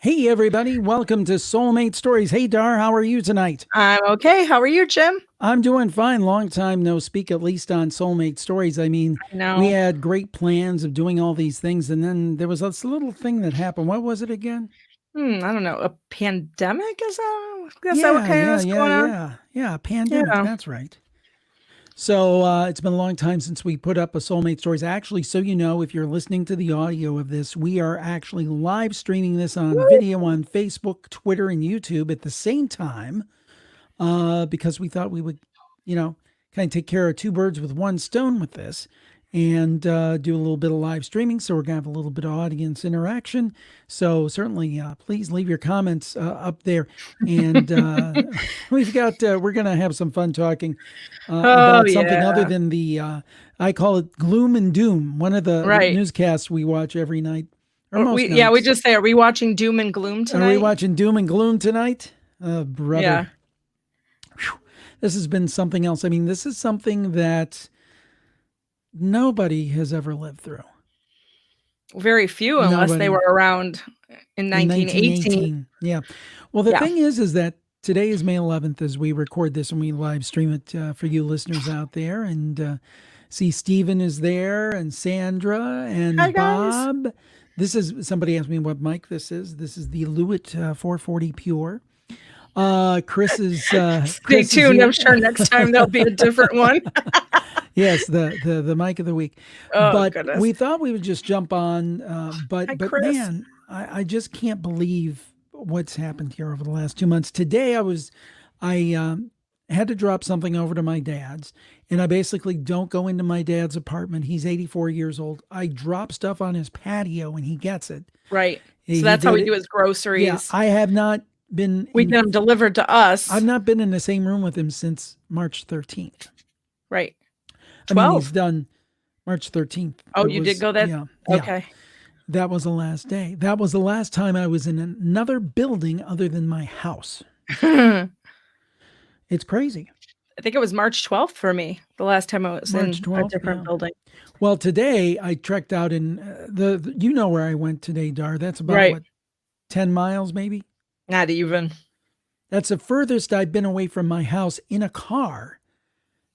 Hey, everybody. Welcome to Soulmate Stories. Hey, Dar, how are you tonight? I'm okay. How are you, Jim? I'm doing fine. Long time no speak, at least on Soulmate Stories. I mean, we No. had great plans of doing all these things, and then there was this little thing that happened. What was it again? I don't know. A pandemic? Is that what Yeah, kind of yeah, is yeah, going on? yeah. Yeah, pandemic. Yeah. That's right. So it's been a long time since we put up a Soulmate Stories. Actually, so you know, if you're listening to the audio of this, we are actually live streaming this on video on Facebook, Twitter, and YouTube at the same time. Because we thought we would, you know, kind of take care of two birds with one stone with this and do a little bit of live streaming. So we're going to have a little bit of audience interaction. So certainly, please leave your comments up there. And we're going to have some fun talking Oh about something other yeah. than I call it gloom and doom, one of the Right. newscasts we watch every night or Or most we nights. just say, are we watching Doom and Gloom Are we tonight? watching doom and gloom tonight? Brother. Yeah. Whew. This has been something else. I mean, this is something that nobody has ever lived through. Very few, unless they Nobody were around in in 1918. 1918. Yeah. Well, the Yeah. thing is that today is May 11th as we record this and we live stream it for you listeners out there. And see, Stephen is there and Sandra Hi and guys. Bob. This is somebody asked me what mic this is. This is the Lewitt 440 Pure. Stay Chris is tuned. I'm here. sure next time there'll be a different one. Yes, the mic of the week. Oh But goodness. we thought we would just jump on. Hi, But Chris. man, I just can't believe what's happened here over the last 2 months. Today I had to drop something over to my dad's, and I basically don't go into my dad's apartment. He's 84 years old. I drop stuff on his patio, and he gets it. Right. So He that's how did we do it. his Yeah, groceries. I have not been We in. get them delivered to I've us. not been in the same room with him since March 13th. Right. I mean, he's 12. done March 13th. Oh, It you did was, go that? yeah, yeah. Okay. That was the last day. That was the last time I was in another building other than my house. I It's crazy. think it was March 12th for me, the last time I was March in a 12th. different Yeah. building. Well, today I trekked out in you know where I went today, Dar. That's about Right. what, 10 miles maybe? Not even. That's the furthest I've been away from my house in a car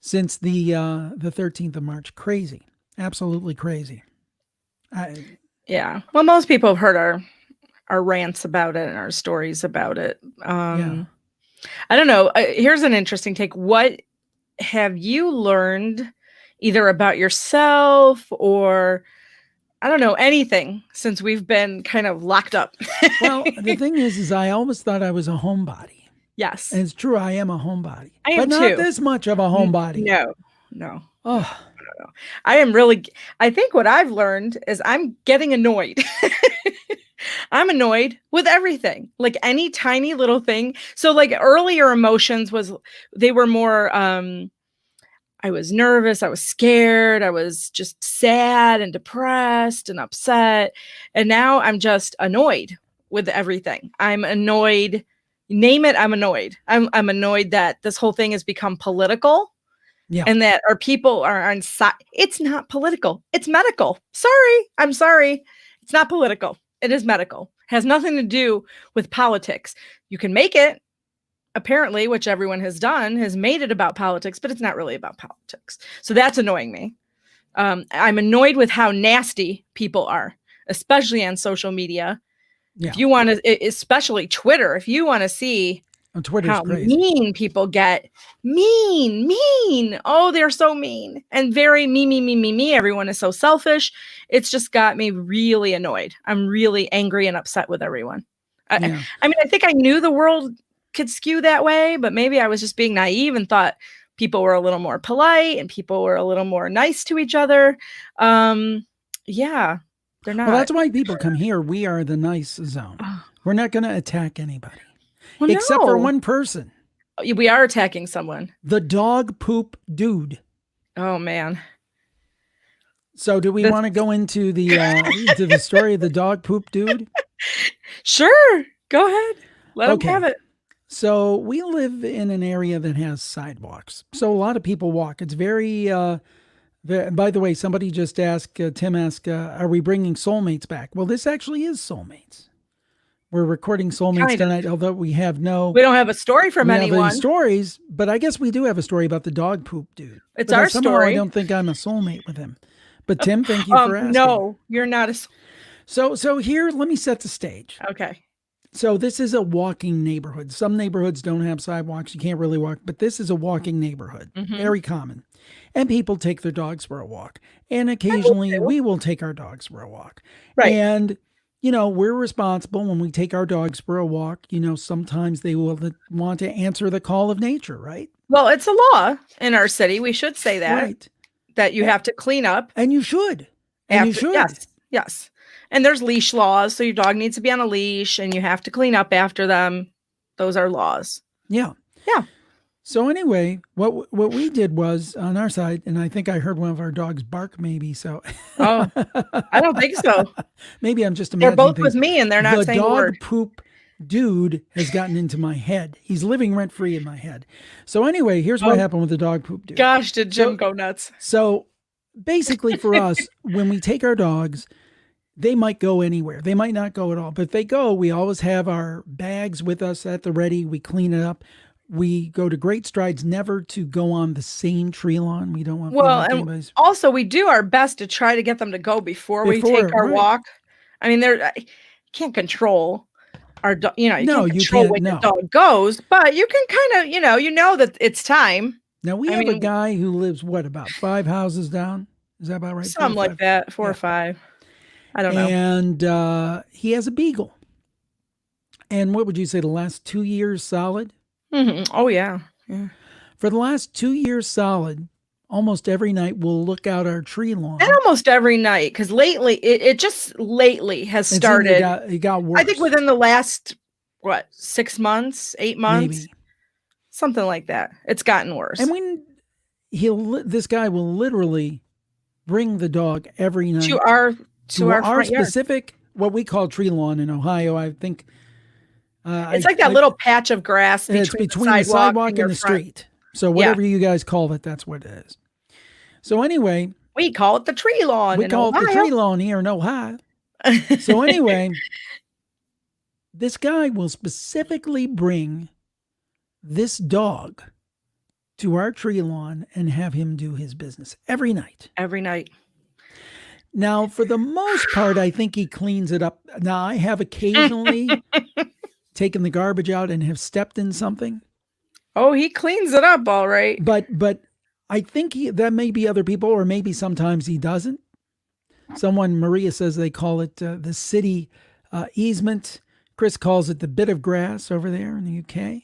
since the 13th of March. Crazy. Absolutely crazy. I, Yeah. Well, most people have heard our rants about it and our stories about it. yeah. I don't know. Here's an interesting take. What have you learned either about yourself or I don't know, anything since we've been kind of locked up? Well, the thing is I always thought I was a homebody. Yes. And it's true, I am a homebody, I but am not too. this much of a homebody. No. No. Oh, I am really I think what I've learned is I'm getting annoyed. I'm annoyed with everything. Like any tiny little thing. So like earlier emotions was they were more I was nervous, I was scared, I was just sad and depressed and upset. And now I'm just annoyed with everything. I'm annoyed. Name it, I'm annoyed. I'm annoyed that this whole thing has become political yeah. and that our people are on side. It's not political. It's medical. Sorry. I'm sorry. It's not political. It is medical. Has nothing to do with politics. You can make it, apparently, which everyone has done, has made it about politics, but it's not really about politics. So that's annoying me. I'm annoyed with how nasty people are, especially on social media. Yeah. If you want to, especially Twitter, if you want to see Twitter's how crazy. mean people get, mean. Oh, they're so mean and very me. Everyone is so selfish. It's just got me really annoyed. I'm really angry and upset with everyone. Yeah. I mean, I think I knew the world could skew that way, but maybe I was just being naive and thought people were a little more polite and people were a little more nice to each other. Yeah, they're not. Well, that's why people come here. We are the nice zone. We're not going to attack anybody. Well, except for no. one person. We are attacking someone. The dog poop dude. Oh man. So do we want to go into the story of the dog poop dude? Sure. Go ahead. Let him have it. So we live in an area that has sidewalks. So a lot of people walk. It's very, by the way, somebody just asked, Tim asked, are we bringing Soulmates back? Well, this actually is Soulmates. We're recording Soulmates Kind of. tonight, although we have no. We don't have a story from we have any anyone. stories, but I guess we do have a story about the dog poop dude. It's But our somehow I story. don't think I'm a soulmate with him. But Tim, thank you for asking. No, you're not a. So here, let me set the stage. Okay. So this is a walking neighborhood. Some neighborhoods don't have sidewalks. You can't really walk, but this is a walking neighborhood. Mhm. Very common. And people take their dogs for a walk. And occasionally we will take our dogs for a walk. Right. And, you know, we're responsible when we take our dogs for a walk. You know, sometimes they will want to answer the call of nature, right? Well, it's a law in our city. We should say that. Right. That you have to clean up. And you should. And you should. Yes. Yes. And there's leash laws. So your dog needs to be on a leash and you have to clean up after them. Those are laws. Yeah. Yeah. So anyway, what we did was on our side, and I think I heard one of our dogs bark maybe. So Oh, I don't think so. Maybe I'm just They're imagining both things. with me and they're not The saying a dog word. poop dude has gotten into my head. He's living rent free in my head. So anyway, here's what happened with the dog poop dude. Gosh, did Jim go nuts? So basically for us, when we take our dogs, they might go anywhere. They might not go at all. But if they go, we always have our bags with us at the ready. We clean it up. We go to great strides never to go on the same tree lawn. We don't want and also we do our best to try to get them to go before we take our walk. I mean, you can't control our dog. You know, you can't control when your dog goes, but you can kind of, you know that it's time. Now we have a guy who lives about 5 houses down. Is that about right? Something like that, 4 or 5. I don't know. And he has a beagle. And what would you say, the last 2 years solid? Mm-hmm. Oh, yeah. For the last 2 years solid, almost every night we'll look out our tree lawn. And almost every night, because lately, it just lately has started. It got worse. I think within the last, 6 months, 8 months? Maybe. Something like that. It's gotten worse. And this guy will literally bring the dog every night. To our specific, what we call tree lawn in Ohio, I think. It's like that little patch of grass between the sidewalk and the street. So whatever you guys call it, that's what it is. So anyway. We call it the tree lawn. We call it the tree lawn here in Ohio. So anyway, this guy will specifically bring this dog to our tree lawn and have him do his business every night. Every night. Now, for the most part, I think he cleans it up. Now, I have occasionally taken the garbage out and have stepped in something. Oh, he cleans it up all right. But I think that may be other people, or maybe sometimes he doesn't. Maria says they call it the city easement. Chris calls it the bit of grass over there in the UK.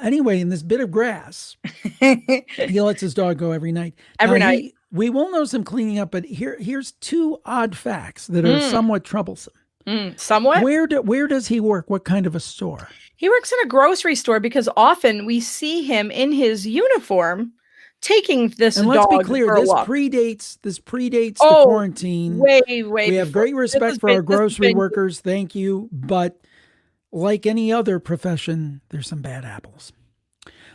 Anyway, in this bit of grass, he lets his dog go every night. Every night. We will notice him cleaning up, but here's 2 odd facts that are somewhat troublesome. Somewhat? Where does he work? What kind of a store? He works in a grocery store because often we see him in his uniform taking this dog. And let's be clear, this predates the quarantine. Way. We have great respect for our grocery workers. Thank you. But like any other profession, there's some bad apples.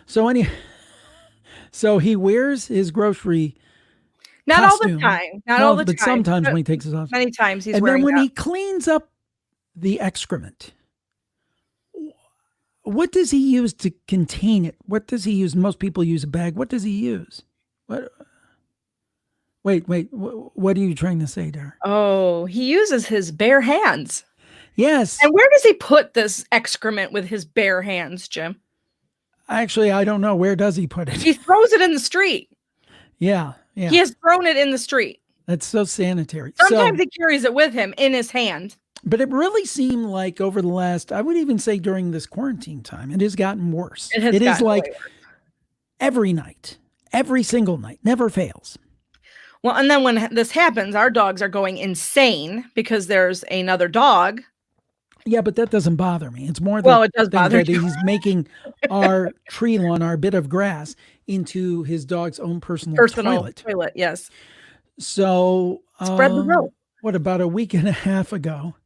So he wears his grocery Not costume. all the time. Not all the time. But sometimes when he takes his off. Many times he's wearing wearing And then when that. he cleans up the excrement, what does he use to contain it? What does he use? Most people use a bag. What does he use? Wait. What are you trying to say, Dar? Oh, he uses his bare hands. Yes. And where does he put this excrement with his bare hands, Jim? Actually, I don't know. Where does he put it? He throws it in the street. Yeah. He has thrown it in the street. That's so sanitary. Sometimes he carries it with him in his hand. But it really seemed like over the last, I would even say during this quarantine time, it has gotten worse. It is like every night, every single night, never fails. Well, and then when this happens, our dogs are going insane because there's another dog. Yeah, but that doesn't bother me. It's more it does bother that he's making our tree lawn, our bit of grass, into his dog's own personal toilet. Yes. So spread the rope. What, about a week and a half ago?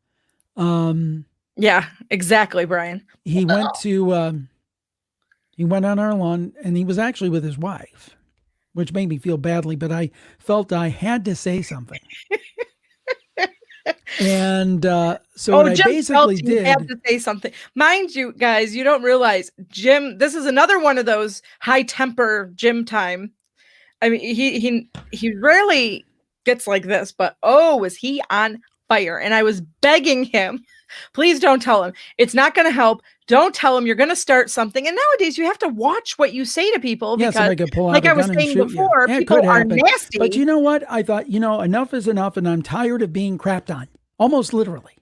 Yeah, exactly, Brian. He went on our lawn, and he was actually with his wife, which made me feel badly, but I felt I had to say something. And so Oh, what I Jim felt basically you had did, to say something. Mind you, guys, you don't realize Jim, this is another one of those high temper Jim time. I mean, he rarely gets like this, but oh, was he on fire? And I was begging him, please don't tell him. It's not going to help. Don't tell him you're going to start something. And nowadays you have to watch what you say to people yeah, because, somebody could pull out like a I was gun and saying shoot you. before, Yeah, it people could are happen. nasty. But you know what? I thought, enough is enough, and I'm tired of being crapped on. Almost literally.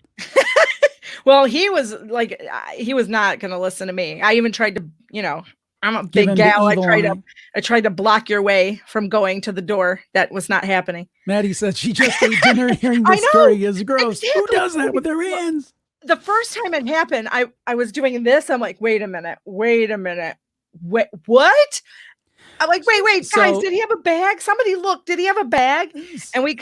Well, he was like, he was not going to listen to me. I even tried to, I'm a Give big him the gal. evil eye. I tried to block your way from going to the door. That was not happening. Maddie said she just ate dinner. Hearing I this know, story is gross. Who exactly. does that with their hands? The first time it happened, I was doing this. I'm like, wait a minute. Wait, what? I'm like, wait, guys, So- did he have a bag? Somebody look, did he have a bag? And we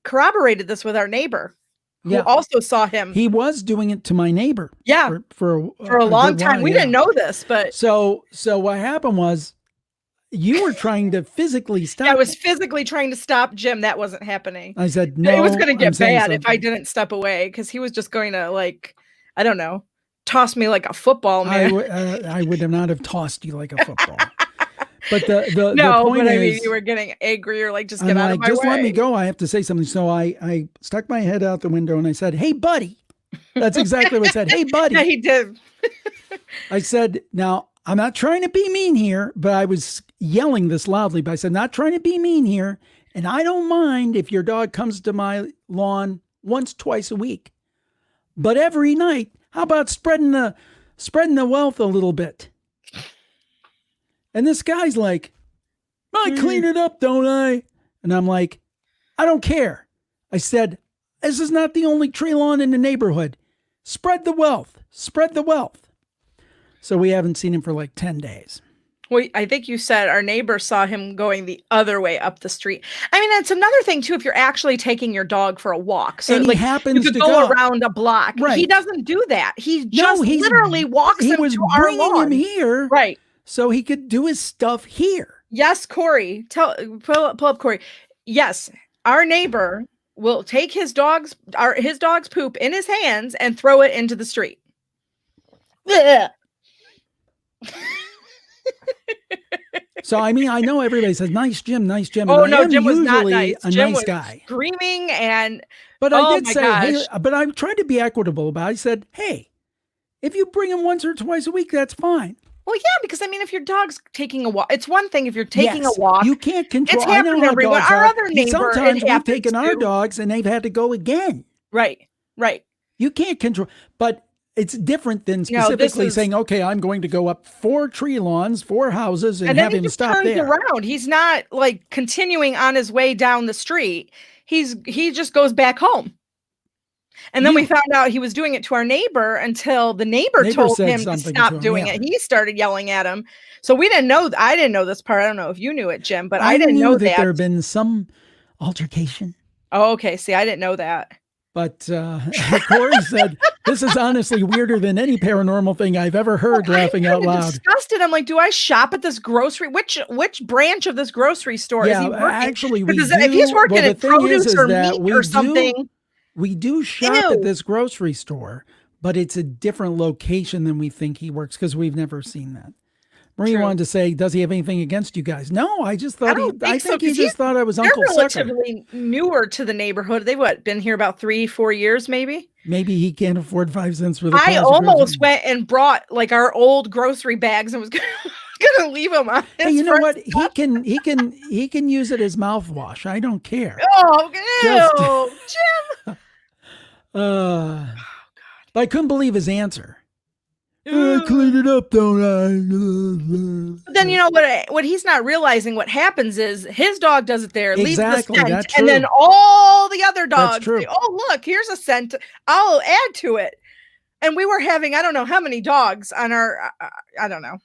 corroborated this with our neighbor who also saw him. He was doing it to my neighbor. Yeah. For a long good time. while, We didn't know this, but so what happened was you were trying to physically stop. I was physically trying to stop Jim. That wasn't happening. I said, no, it was going to I'm get saying bad if I something. didn't step away because he was just going to, like, I don't know, toss me like a football, man. I would not have tossed you like a football. But the point but I is, mean, you were getting angry or like, just get out of my just way. let me go. I have to say something. So I stuck my head out the window and I said, hey, buddy. That's exactly what I said. Hey, buddy. Yeah, he did. I said, now, I'm not trying to be mean here, but I was yelling this loudly, but I said, not trying to be mean here. And I don't mind if your dog comes to my lawn once, twice a week. But every night, how about spreading the wealth a little bit? And this guy's like, I clean it up, don't I? And I'm like, I don't care. I said, this is not the only tree lawn in the neighborhood. Spread the wealth. Spread the wealth. So we haven't seen him for like 10 days. Well, I think you said our neighbor saw him going the other way up the street. I mean, that's another thing too. If you're actually taking your dog for a walk, so and like he happens you to could go around a block. Right. He doesn't do that. He just literally walks He him was to our bringing lawn. him here, right? So he could do his stuff here. Yes, Corey. Pull up Corey. Yes, our neighbor will take his dog's poop in his hands and throw it into the street. So I mean, I know everybody says nice Jim. Oh no, Jim was not nice. A Jim nice was guy, screaming and. But I did say, hey, gosh. but I tried to be equitable about it. I said, hey, if you bring him once or twice a week, that's fine. Well, yeah, because I mean, if your dog's taking a walk, it's one thing if you're taking a walk. You can't control. It's happened to everyone. Our other neighbor, sometimes we've taken our dogs and they've had to go again. Right. You can't control, but it's different than specifically saying, okay, I'm going to go up 4 tree lawns, 4 houses, and have him stop there. Around. He's not like continuing on his way down the street. He just goes back home. And then we found out he was doing it to our neighbor until the neighbor told him to stop doing it. He started yelling at him. So we didn't know. I didn't know this part. I don't know if you knew it, Jim, but I didn't know that there had been some altercation. Oh, okay. See, I didn't know that. But Corey said, this is honestly weirder than any paranormal thing I've ever heard, laughing out loud. Disgusted. I'm like, do I shop at this grocery? Which branch of this grocery store is he working? Actually, we do. If he's working at produce or meat or something. We do shop at this grocery store, but it's a different location than we think he works because we've never seen that. Marie wanted to say, does he have anything against you guys? No, I just thought I think he just thought I was Uncle Sucker. They're relatively newer to the neighborhood. They've been here about 3-4 years, maybe. Maybe he can't afford 5 cents for the. I almost went and brought like our old grocery bags and was gonna leave them on. Hey, you know what? He can use it as mouthwash. I don't care. Oh, Jim. Oh God! But I couldn't believe his answer. I clean it up, don't I? Then you know what he's not realizing. What happens is his dog does it there, leaves the scent, and then all the other dogs say, "Oh, look, here's a scent. I'll add to it." And we were having I don't know how many dogs on our. I don't know.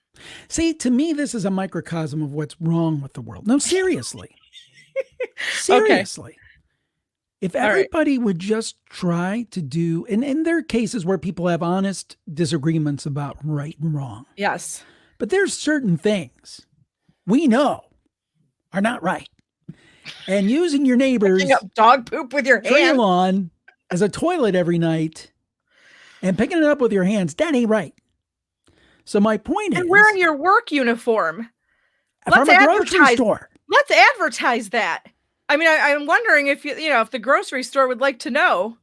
See, to me, this is a microcosm of what's wrong with the world. No, seriously, seriously. If everybody would just try to do, and there are cases where people have honest disagreements about right and wrong. Yes. But there's certain things we know are not right. and using your neighbor's Picking up dog poop with your tree hands. lawn as a toilet every night and picking it up with your hands, that ain't right. So my point is, And wearing your work uniform. from a grocery store. Let's advertise that. I mean, I'm wondering if if the grocery store would like to know.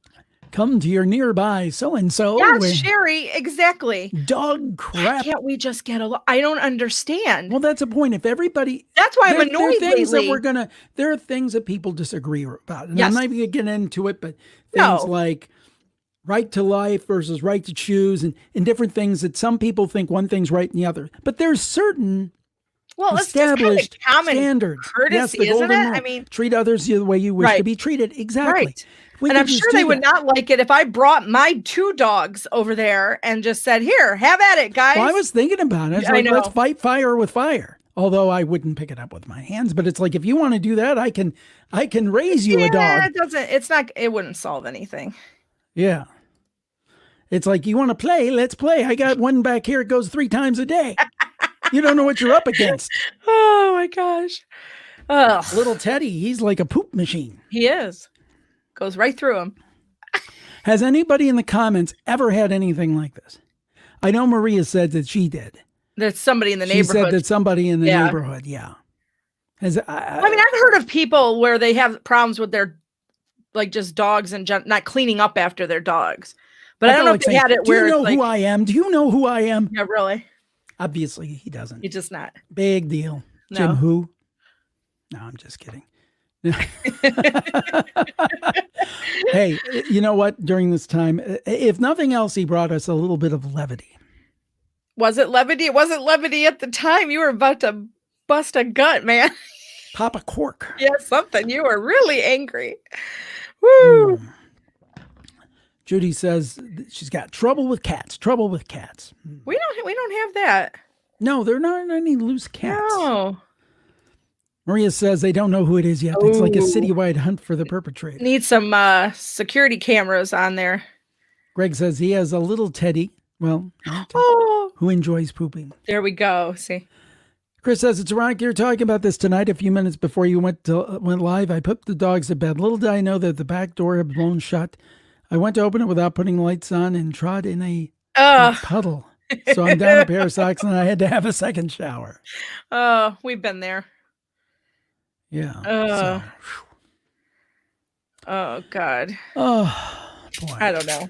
Come to your nearby so-and-so. Yes, Sherry, exactly. Dog crap. Why can't we just get along? I don't understand. Well, that's the point. If everybody... That's why I'm annoyed lately. There are things that people disagree about. And I'm not even going to get into it, but things like right to life versus right to choose and different things that some people think one thing's right and the other. But there's certain... established it's common standards. Courtesy, the golden isn't it? rule. I mean, treat others the way you wish to be treated. Exactly. Right. And I'm sure they would not like it if I brought my 2 dogs over there and just said, "Here, have at it, guys." Well, I was thinking about it. It's like, let's fight fire with fire. Although I wouldn't pick it up with my hands, but it's like, if you want to do that, I can raise you a dog. It wouldn't solve anything. Yeah. It's like, you want to play? Let's play. I got one back here. It goes 3 times a day. You don't know what you're up against. Oh my gosh. Ugh. Little Teddy, he's like a poop machine. He is. Goes right through him. Has anybody in the comments ever had anything like this? I know Maria said that she did. That's somebody in the neighborhood. She said that somebody in the neighborhood, yeah. I mean, I've heard of people where they have problems with their, like, just dogs and not cleaning up after their dogs. But I don't know if they had it where do you know who I am? Do you know who I am? Yeah, really? Obviously, he doesn't. He's just not. Big deal. No. Jim who? No, I'm just kidding. Hey, you know what? During this time, if nothing else, he brought us a little bit of levity. Was it levity? It wasn't levity at the time. You were about to bust a gut, man. Pop a cork. Yeah, something. You were really angry. Woo. Judy says she's got trouble with cats. Trouble with cats. We don't have that. No, there are not any loose cats. No. Maria says they don't know who it is yet. It's like a citywide hunt for the perpetrator. Need some security cameras on there. Greg says he has a little Teddy. Well, who enjoys pooping. There we go. See. Chris says, it's ironic you're talking about this tonight. A few minutes before you went live, I put the dogs to bed. Little did I know that the back door had blown shut. I went to open it without putting lights on and trod in a puddle. So I'm down a pair of socks and I had to have a second shower. Oh, we've been there. Yeah. Oh, God. Oh, boy. I don't know.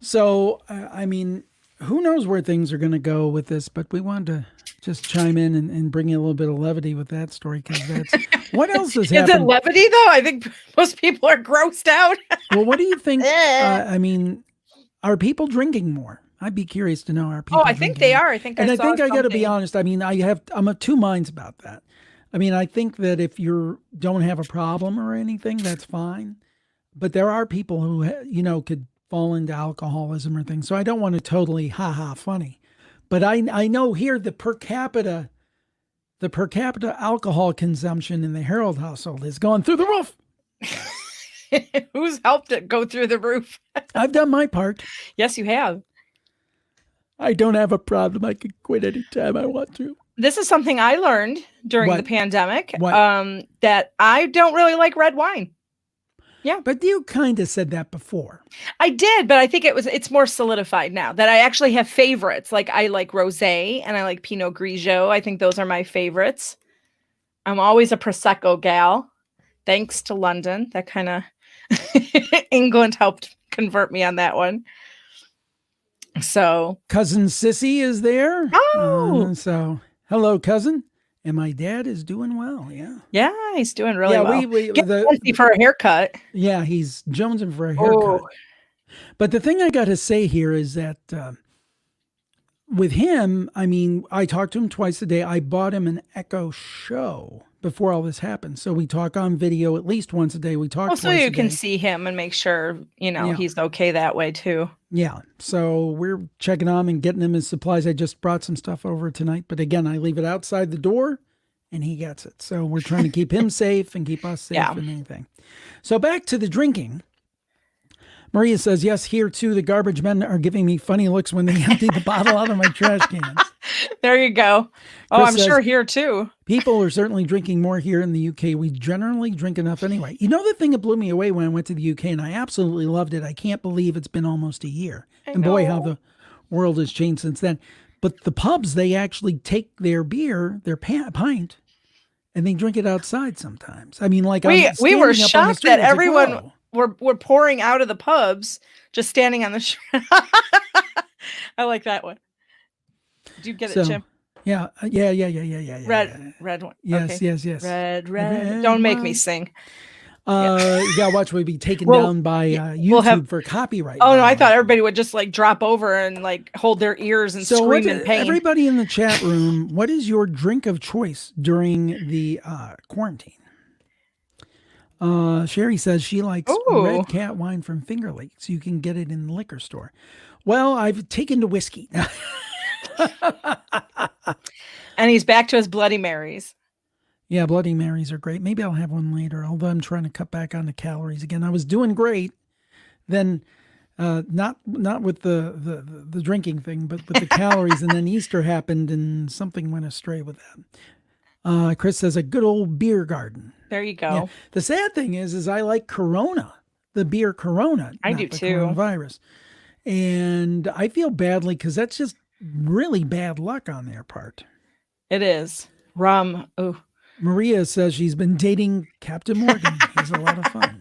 So, I mean, who knows where things are going to go with this, but we wanted to just chime in and bring you a little bit of levity with that story, because that's what else has happened. Is it levity, though? I think most people are grossed out. Well, what do you think? I mean, are people drinking more? I'd be curious to know. Are people? Oh, I think they are. I think I got to be honest. I mean, I'm of 2 minds about that. I mean, I think that if you don't have a problem or anything, that's fine. But there are people who, could fall into alcoholism or things. So I don't want to totally funny. But I know here the per capita alcohol consumption in the Harold household is going through the roof. Who's helped it go through the roof? I've done my part. Yes, you have. I don't have a problem. I can quit anytime I want to. This is something I learned during the pandemic. What? That I don't really like red wine. Yeah. But you kind of said that before. I did, but I think it's more solidified now that I actually have favorites. Like I like rosé and I like Pinot Grigio. I think those are my favorites. I'm always a Prosecco gal. Thanks to London. That kind of England helped convert me on that one. So cousin Sissy is there. Oh, so hello, cousin. And my dad is doing well. Yeah, he's doing really well. We for a haircut. Yeah, he's jonesing for a haircut. Oh. But the thing I got to say here is that with him, I mean, I talked to him twice a day. I bought him an Echo Show before all this happened. So we talk on video at least once a day. We talk twice a day. So you can see him and make sure, he's okay that way too. Yeah. So we're checking on him and getting him his supplies. I just brought some stuff over tonight. But again, I leave it outside the door and he gets it. So we're trying to keep him safe and keep us safe and anything. So back to the drinking. Maria says, yes, here too, the garbage men are giving me funny looks when they empty the bottle out of my trash cans. There you go. Oh, Chris I'm says, sure here too. people are certainly drinking more here in the UK. We generally drink enough anyway. You know, the thing that blew me away when I went to the UK, and I absolutely loved it. I can't believe it's been almost a year. I And boy, how know. the world has changed since then. But the pubs, they actually take their beer, their pint, and they drink it outside sometimes. I mean, like I'm We were standing up on the shocked street. that It's like, everyone whoa. were pouring out of the pubs, just standing on the street. I like that one. Do you get it, So, Jim? yeah, yeah. Red one. Yes, Okay. yes. Red. Red Don't make me wine. sing. Yeah. You gotta watch. We'd be taken We'll down by we'll have. YouTube for copyright Oh no, I thought violation. everybody would just like drop over and like hold their ears and So, what? scream in pain. Everybody in the chat room, what is your drink of choice during the quarantine? Sherry says she likes Ooh. Red Cat wine from Finger Lakes. You can get it in the liquor store. Well, I've taken to whiskey. And he's back to his Bloody Marys. Yeah, Bloody Marys are great. Maybe I'll have one later, although I'm trying to cut back on the calories again. I was doing great. Then not with the drinking thing, but with the calories. And then Easter happened and something went astray with that. Chris says a good old beer garden. There you go. Yeah. The sad thing is I like Corona, the beer Corona. I not do the too. Coronavirus. And I feel badly because that's just really bad luck on their part. It is. Rum. Oh. Maria says she's been dating Captain Morgan. He's a lot of fun.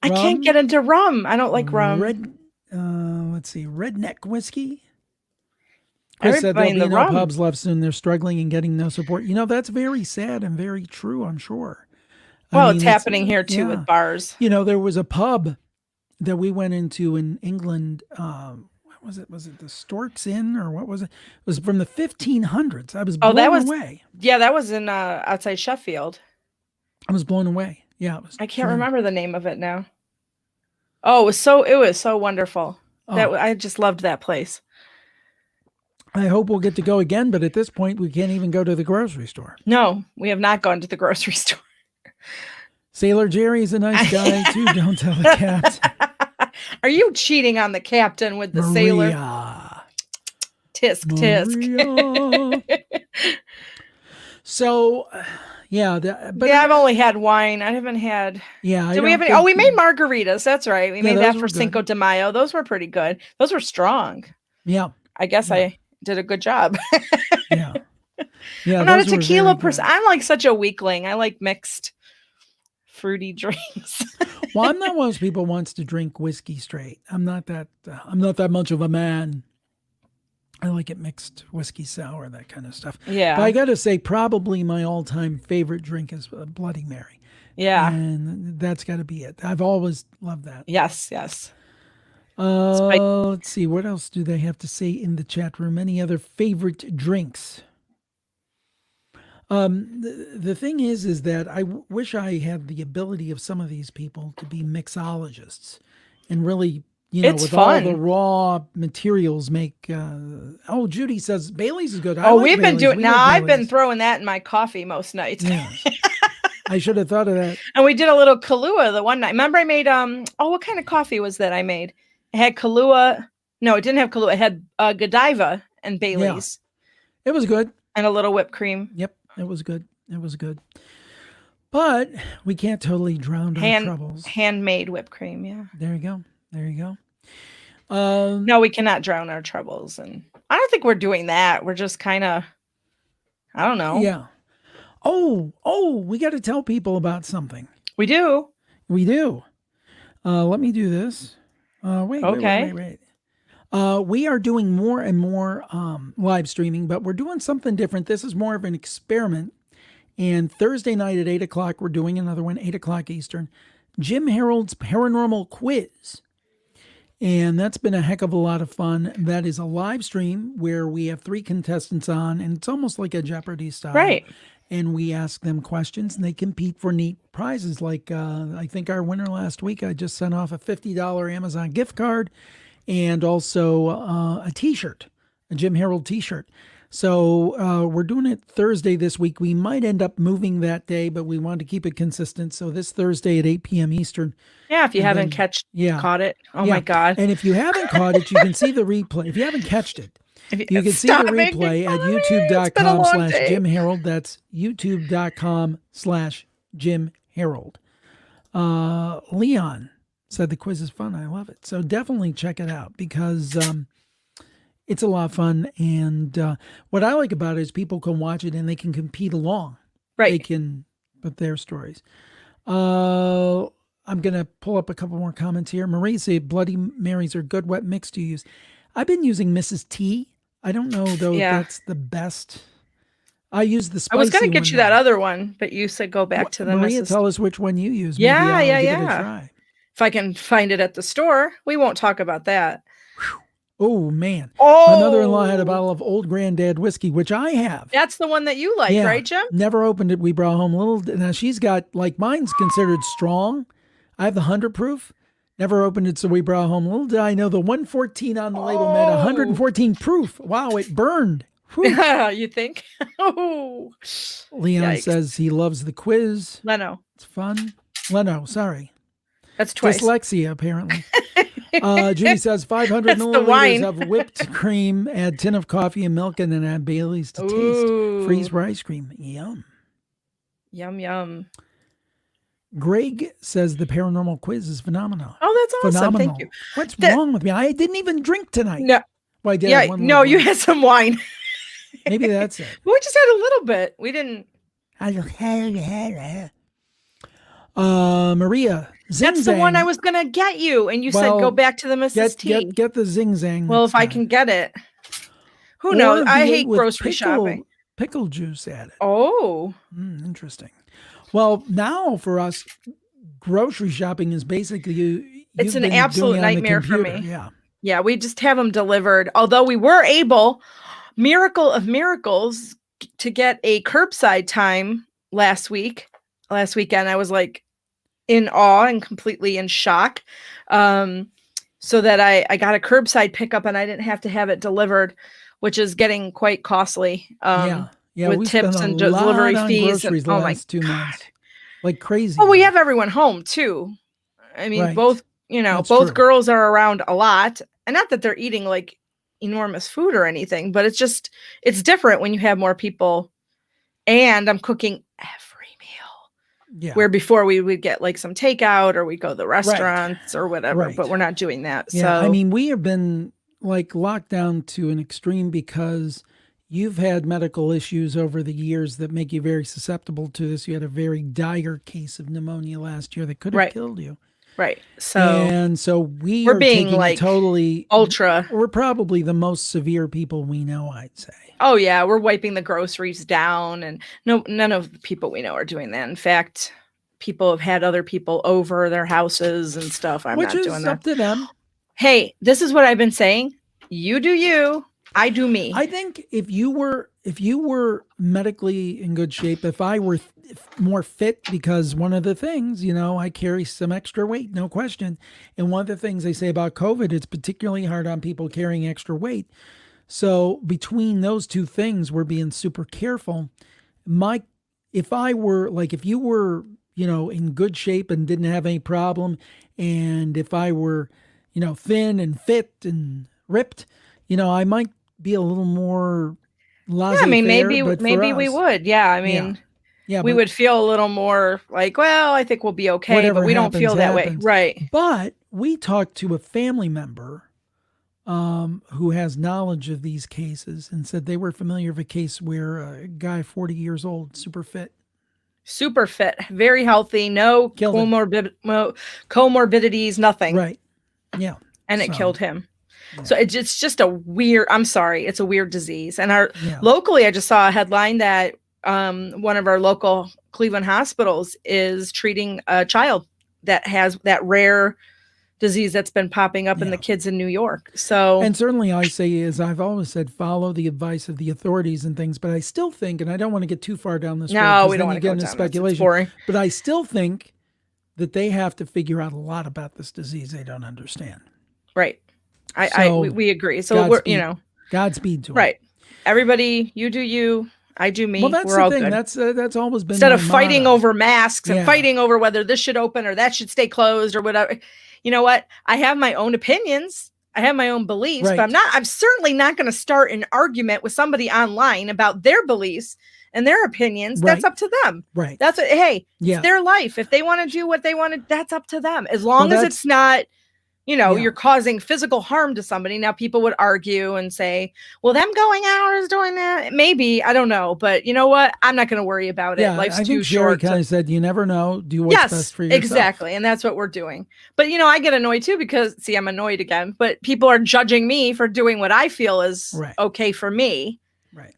I can't get into rum. I don't like rum. Let's see, redneck whiskey. Chris said Everybody there'll in be the no rum. pubs left soon. They're struggling and getting no support. You know, that's very sad and very true, I'm sure. Well, it's happening here too with bars. You know, there was a pub that we went into in England. What was it? Was it the Storks Inn or what was it? It was from the 1500s. I was blown away. Yeah, that was in outside Sheffield. I was blown away. Yeah, it was. I can't remember the name of it now. Oh, it was so wonderful. That I just loved that place. I hope we'll get to go again, but at this point, we can't even go to the grocery store. No, we have not gone to the grocery store. Sailor Jerry's a nice guy too. Don't tell the cat. Are you cheating on the captain with the sailor? Tisk. So, yeah, but I've only had wine. I haven't had. Yeah, Did we have any? Oh, we made margaritas. That's right. We made that for Cinco de Mayo. Those were pretty good. Those were strong. Yeah, I guess I did a good job. Yeah. I'm not a tequila person. I'm like such a weakling. I like mixed fruity drinks. Well, I'm not one of those people who wants to drink whiskey straight. I'm not that much of a man. I like it mixed, whiskey sour, that kind of stuff. Yeah. But I got to say, probably my all-time favorite drink is a Bloody Mary. Yeah. And that's got to be it. I've always loved that. Yes. Let's see. What else do they have to say in the chat room? Any other favorite drinks? The thing is that I wish I had the ability of some of these people to be mixologists and really, It's with fun. all the raw materials make. Judy says Bailey's is good. We've been doing now. I've been throwing that in my coffee most nights. Yeah. I should have thought of that. And we did a little Kahlua the one night. Remember, I made what kind of coffee was that I made? It had Kahlua. No, it didn't have Kahlua. It had Godiva and Bailey's. Yeah. It was good. And a little whipped cream. Yep, it was good. But we can't totally drown our troubles. Handmade whipped cream, yeah. There you go. No, we cannot drown our troubles. And I don't think we're doing that. We're just kind of, I don't know. Yeah. Oh, we got to tell people about something. We do. Let me do this. Wait. We are doing more and more live streaming, but we're doing something different. This is more of an experiment. And Thursday night at 8 o'clock, we're doing another one, 8 o'clock Eastern, Jim Harold's Paranormal Quiz. And that's been a heck of a lot of fun. That is a live stream where we have 3 contestants on, and it's almost like a Jeopardy style. Right. And we ask them questions, and they compete for neat prizes. Like I think our winner last week, I just sent off a $50 Amazon gift card and also a T-shirt, a Jim Harold T-shirt. So we're doing it Thursday this week. We might end up moving that day, but we wanted to keep it consistent. So this Thursday at 8 p.m. Eastern. Yeah, if you haven't caught it. Oh, my God. And if you haven't caught it, you can see the replay. If you haven't catched it, You can see the replay at youtube.com/Jim Harold. That's youtube.com/Jim Harold. Leon said the quiz is fun. I love it. So definitely check it out because it's a lot of fun. And what I like about it is people can watch it and they can compete along. Right. They can put their stories. I'm going to pull up a couple more comments here. Marie said Bloody Marys are good. What mix do you use? I've been using Mrs. T. I don't know, though, if that's the best. I use the spicy one. I was going to get you that other one, but you said go back to the Maria, Mrs. tell us which one you use. Yeah, Maybe I'll give it a try. If I can find it at the store, we won't talk about that. Oh, man. My mother-in-law had a bottle of Old Granddad whiskey, which I have. That's the one that you like, right, Jim? Never opened it. We brought home a little. Now, she's got, like, mine's considered strong. I have the 100 proof. Never opened it, so we brought home. Little did I know the 114 on the label meant 114 proof. Wow, it burned. You think? Oh. Leon says he loves the quiz. Leno. It's fun. Leno, sorry. That's twice. Dyslexia, apparently. Judy says 500 milliliters of whipped cream, add tin of coffee and milk, and then add Bailey's to taste. Freeze for ice cream. Yum. Yum, yum. Greg says the paranormal quiz is phenomenal. Oh, that's awesome. Phenomenal. Thank you. What's wrong with me? I didn't even drink tonight. No. Well, I did. Yeah, no, you had some wine. Maybe that's it. We just had a little bit. We didn't. Maria, Zing That's the one I was going to get you. And you said go back to the Mrs. T. Get the Zing Zang. Well, if I can get it. Who knows? I hate grocery shopping. Pickle juice added. Oh. Interesting. Well, now for us, grocery shopping is basically it's an absolute nightmare for me. Yeah. Yeah, we just have them delivered. Although we were able, miracle of miracles, to get a curbside time last weekend. I was like in awe and completely in shock. So that I got a curbside pickup and I didn't have to have it delivered, which is getting quite costly. With tips and delivery fees. And, oh my 2 months. Like crazy. Well, we have everyone home too. I mean, both girls are around a lot, and not that they're eating like enormous food or anything, but it's different when you have more people, and I'm cooking every meal. Yeah. Where before we would get like some takeout or we go to the restaurants or whatever, but we're not doing that. Yeah. So I mean, we have been like locked down to an extreme because you've had medical issues over the years that make you very susceptible to this. You had a very dire case of pneumonia last year that could have killed you. Right. So we're being like totally ultra. We're probably the most severe people we know, I'd say. Oh yeah, we're wiping the groceries down, and none of the people we know are doing that. In fact, people have had other people over their houses and stuff. I'm not doing that. Which is up to them. Hey, this is what I've been saying. You do you. I do me. I think if you were medically in good shape, if I were more fit, because one of the things, I carry some extra weight, no question. And one of the things they say about COVID, it's particularly hard on people carrying extra weight. So between those two things, we're being super careful. If you were, in good shape and didn't have any problem, and if I were, thin and fit and ripped, I might be a little more laissez-faire. Yeah, I mean, maybe we would. Yeah, I mean, we would feel a little more like, well, I think we'll be okay, but we don't feel that way. Right. But we talked to a family member who has knowledge of these cases and said they were familiar with a case where a guy 40 years old, super fit, very healthy, no comorbidities, nothing. Right. Yeah. And it killed him. Yeah. So it's just a weird, it's a weird disease. And locally, I just saw a headline that one of our local Cleveland hospitals is treating a child that has that rare disease that's been popping up in the kids in New York. So, and certainly I say, as I've always said, follow the advice of the authorities and things, but I still think, and I don't want to get too far down this road. No, we don't want to get into speculation, but I still think that they have to figure out a lot about this disease they don't understand. Right. We agree. So we're, Godspeed to right. Everybody, you do you, I do me. Well, that's we're all the thing. Good. That's always been instead of fighting motto. Over masks and fighting over whether this should open or that should stay closed or whatever. You know what? I have my own opinions. I have my own beliefs, Right. but I'm certainly not going to start an argument with somebody online about their beliefs and their opinions. Right. That's up to them. Right. That's what, hey, Yeah. it's their life. If they want to do what they want to, that's up to them. As Well, long as it's not, Yeah. you're causing physical harm to somebody. Now people would argue and say, well, them going out is doing that. Maybe, I don't know. But you know what? I'm not going to worry about it. Yeah, Life's I too think Sherry short. kind of said, you never know. Do what's best for yourself. Exactly. And that's what we're doing. But, I get annoyed too because, see, I'm annoyed again. But people are judging me for doing what I feel is okay for me. Right.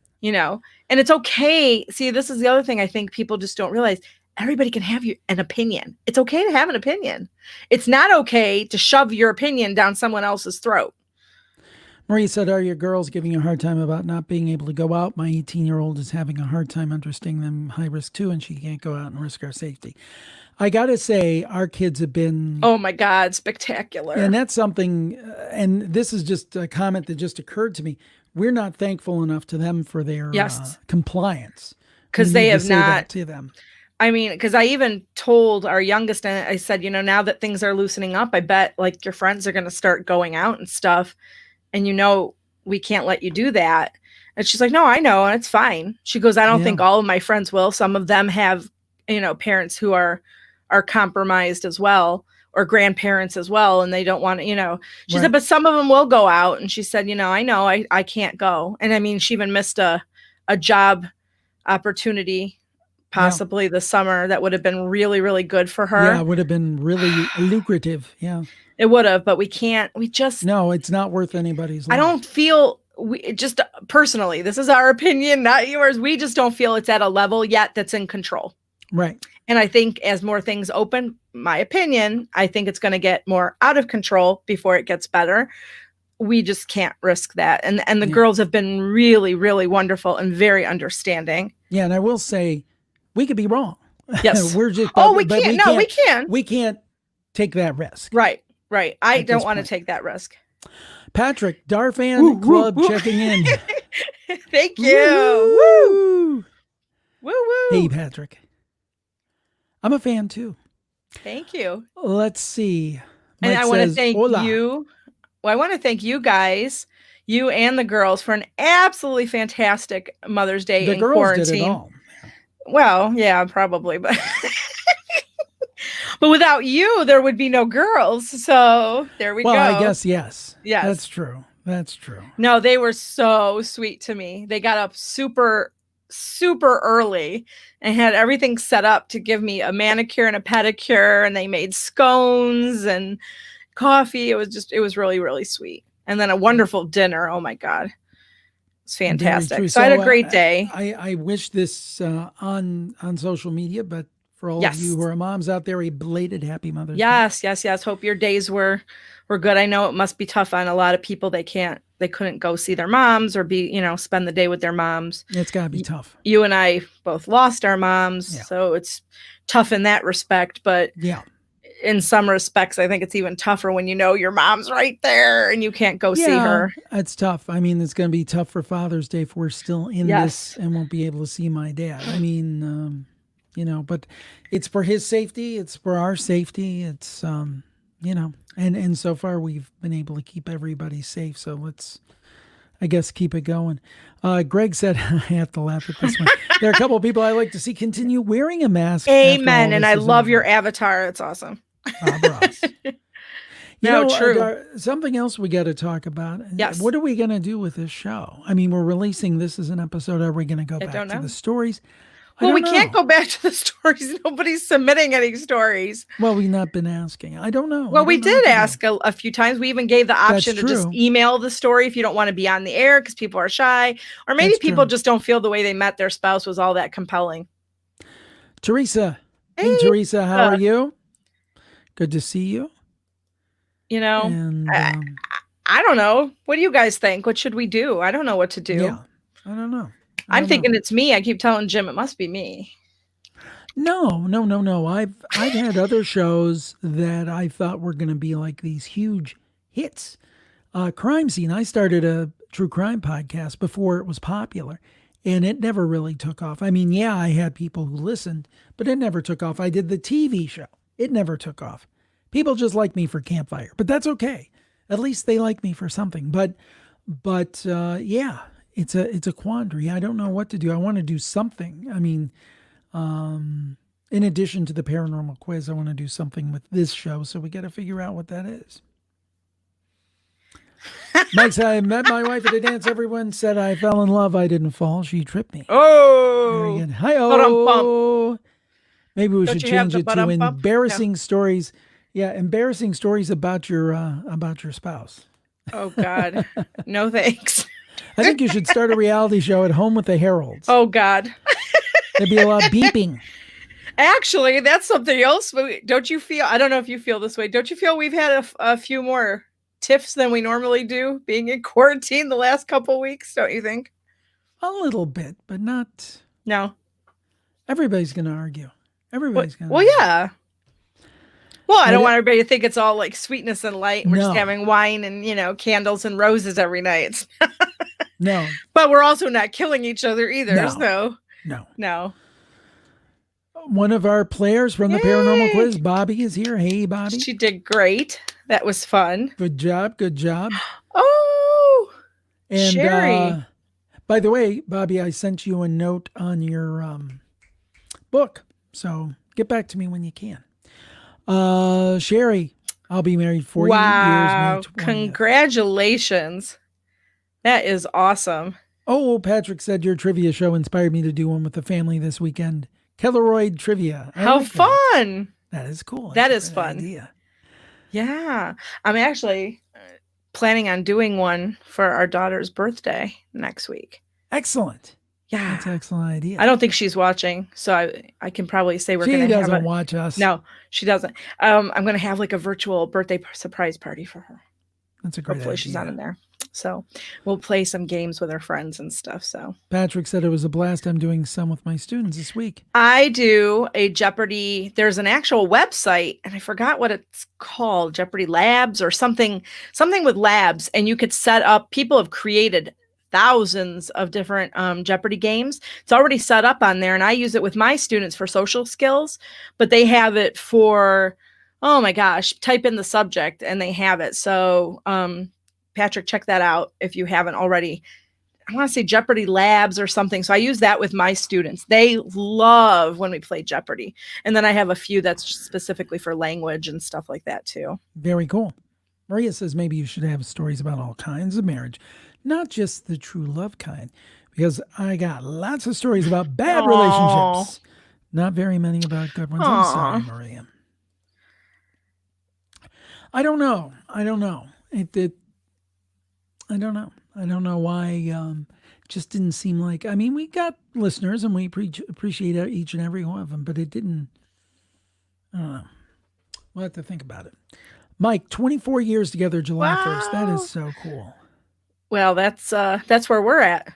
And it's okay. See, this is the other thing I think people just don't realize. Everybody can have an opinion. It's okay to have an opinion. It's not okay to shove your opinion down someone else's throat. Marie said, are your girls giving you a hard time about not being able to go out? My 18-year-old is having a hard time understanding them high risk too, and she can't go out and risk our safety. I got to say, our kids have been... Oh my God, spectacular. And that's something, and this is just a comment that just occurred to me. We're not thankful enough to them for their compliance. Because they have not... to them. I mean, because I even told our youngest, and I said, now that things are loosening up, I bet like your friends are going to start going out and stuff. And we can't let you do that. And she's like, no, I know. And it's fine. She goes, I don't think all of my friends will. Some of them have, parents who are compromised as well, or grandparents as well. And they don't want to, she said, but some of them will go out. And she said, I know I can't go. And I mean, she even missed a job opportunity possibly this summer that would have been really, really good for her. Yeah, it would have been really lucrative. Yeah. It would have, but no, it's not worth anybody's life. I don't feel, personally, this is our opinion, not yours. We just don't feel it's at a level yet that's in control. Right. And I think as more things open, my opinion, I think it's going to get more out of control before it gets better. We just can't risk that. And the girls have been really, really wonderful and very understanding. Yeah. And I will say, we could be wrong. Yes. We're just, we can't. No, we can. We can't take that risk. Right. I don't want to take that risk. Patrick, Darfan Club checking in. Thank you. Woo. Hey, Patrick. I'm a fan too. Thank you. Let's see. And I want to thank you. Well, I want to thank you guys, you and the girls, for an absolutely fantastic Mother's Day in quarantine. Did it all. Well, yeah, probably, but but without you, there would be no girls. So there we go. Well, I guess yes. Yes, that's true. That's true. No, they were so sweet to me. They got up super early and had everything set up to give me a manicure and a pedicure, and they made scones and coffee. It was really, really sweet. And then a wonderful dinner. Oh my God. It's fantastic. So I had a great day. I wish this on social media, but for all of you who are moms out there, a belated happy Mother's Day. Yes. Hope your days were good. I know it must be tough on a lot of people. They couldn't go see their moms or spend the day with their moms. It's gotta be tough. You and I both lost our moms, so it's tough in that respect. But in some respects, I think it's even tougher when your mom's right there and you can't go see her. It's tough. I mean, it's going to be tough for Father's Day if we're still in this and won't be able to see my dad. I mean, but it's for his safety. It's for our safety. It's, and so far we've been able to keep everybody safe. So let's, I guess, keep it going. Greg said, I have to laugh at this one. There are a couple of people I like to see continue wearing a mask. Amen. And I love your avatar. It's awesome. True. Something else we got to talk about. Yes. What are we going to do with this show? I mean, we're releasing this as an episode. Are we going to go back to the stories? Well, we can't go back to the stories. Nobody's submitting any stories. Well, we've not been asking. I don't know. Well, we did ask a few times. We even gave the option to just email the story if you don't want to be on the air because people are shy. Or maybe people just don't feel the way they met their spouse was all that compelling. Teresa. Hey, Teresa, how are you? Good to see you. And, I don't know. What do you guys think? What should we do? I don't know what to do. Yeah, I don't know. I'm thinking it's me. I keep telling Jim it must be me. No. I've had other shows that I thought were going to be like these huge hits. Crime Scene. I started a true crime podcast before it was popular, and it never really took off. I mean, I had people who listened, but it never took off. I did the TV show. It never took off. People just like me for Campfire, but that's okay. At least they like me for something. But yeah, it's a quandary. I don't know what to do. I want to do something. I mean, in addition to the paranormal quiz, I want to do something with this show. So we got to figure out what that is. Mike said, I met my wife at a dance. Everyone said I fell in love. I didn't fall. She tripped me. Oh, Very good. Hi-oh. Maybe we should change it to embarrassing stories. Yeah, embarrassing stories about your spouse. Oh God, no thanks. I think you should start a reality show at home with the Heralds. Oh God, there'd be a lot of beeping. Actually, that's something else. Don't you feel? I don't know if you feel this way. Don't you feel we've had a few more tiffs than we normally do, being in quarantine the last couple weeks? Don't you think? A little bit, but not. No. Everybody's going to argue. Everybody's going to. Well, yeah. Well, I don't want everybody to think it's all like sweetness and light. We're just having wine and, candles and roses every night. No. But we're also not killing each other either. No. One of our players from the paranormal quiz, Bobby, is here. Hey, Bobby. She did great. That was fun. Good job. Good job. Oh, and Sherry. By the way, Bobby, I sent you a note on your book. So get back to me when you can. Sherry, I'll be married 40 years. Wow. Congratulations. That is awesome. Oh, Patrick said your trivia show inspired me to do one with the family this weekend. Kelleroyd trivia. How fun. That is cool. That is fun. Idea. Yeah. I'm actually planning on doing one for our daughter's birthday next week. Excellent. Yeah. That's an excellent idea. I don't think she's watching, so I can probably say we're going to have She doesn't watch us. No, she doesn't. I'm going to have like a virtual birthday surprise party for her. That's a great Hopefully idea. She's not in there. So we'll play some games with her friends and stuff. So Patrick said it was a blast. I'm doing some with my students this week. I do a Jeopardy. There's an actual website and I forgot what it's called, Jeopardy Labs or something with labs. And you could set up, people have created thousands of different Jeopardy games. It's already set up on there. And I use it with my students for social skills, but they have it for, oh my gosh, type in the subject and they have it. So, Patrick, check that out if you haven't already. I want to say Jeopardy Labs or something. So I use that with my students. They love when we play Jeopardy. And then I have a few that's specifically for language and stuff like that too. Very cool. Maria says maybe you should have stories about all kinds of marriage, not just the true love kind, because I got lots of stories about bad relationships. Not very many about good ones. I'm sorry, Maria. I don't know. I don't know why. Just didn't seem like. I mean, we got listeners and we appreciate each and every one of them, but it didn't. I don't know. We'll have to think about it. Mike, 24 years together, July 1st. That is so cool. Well, that's where we're at.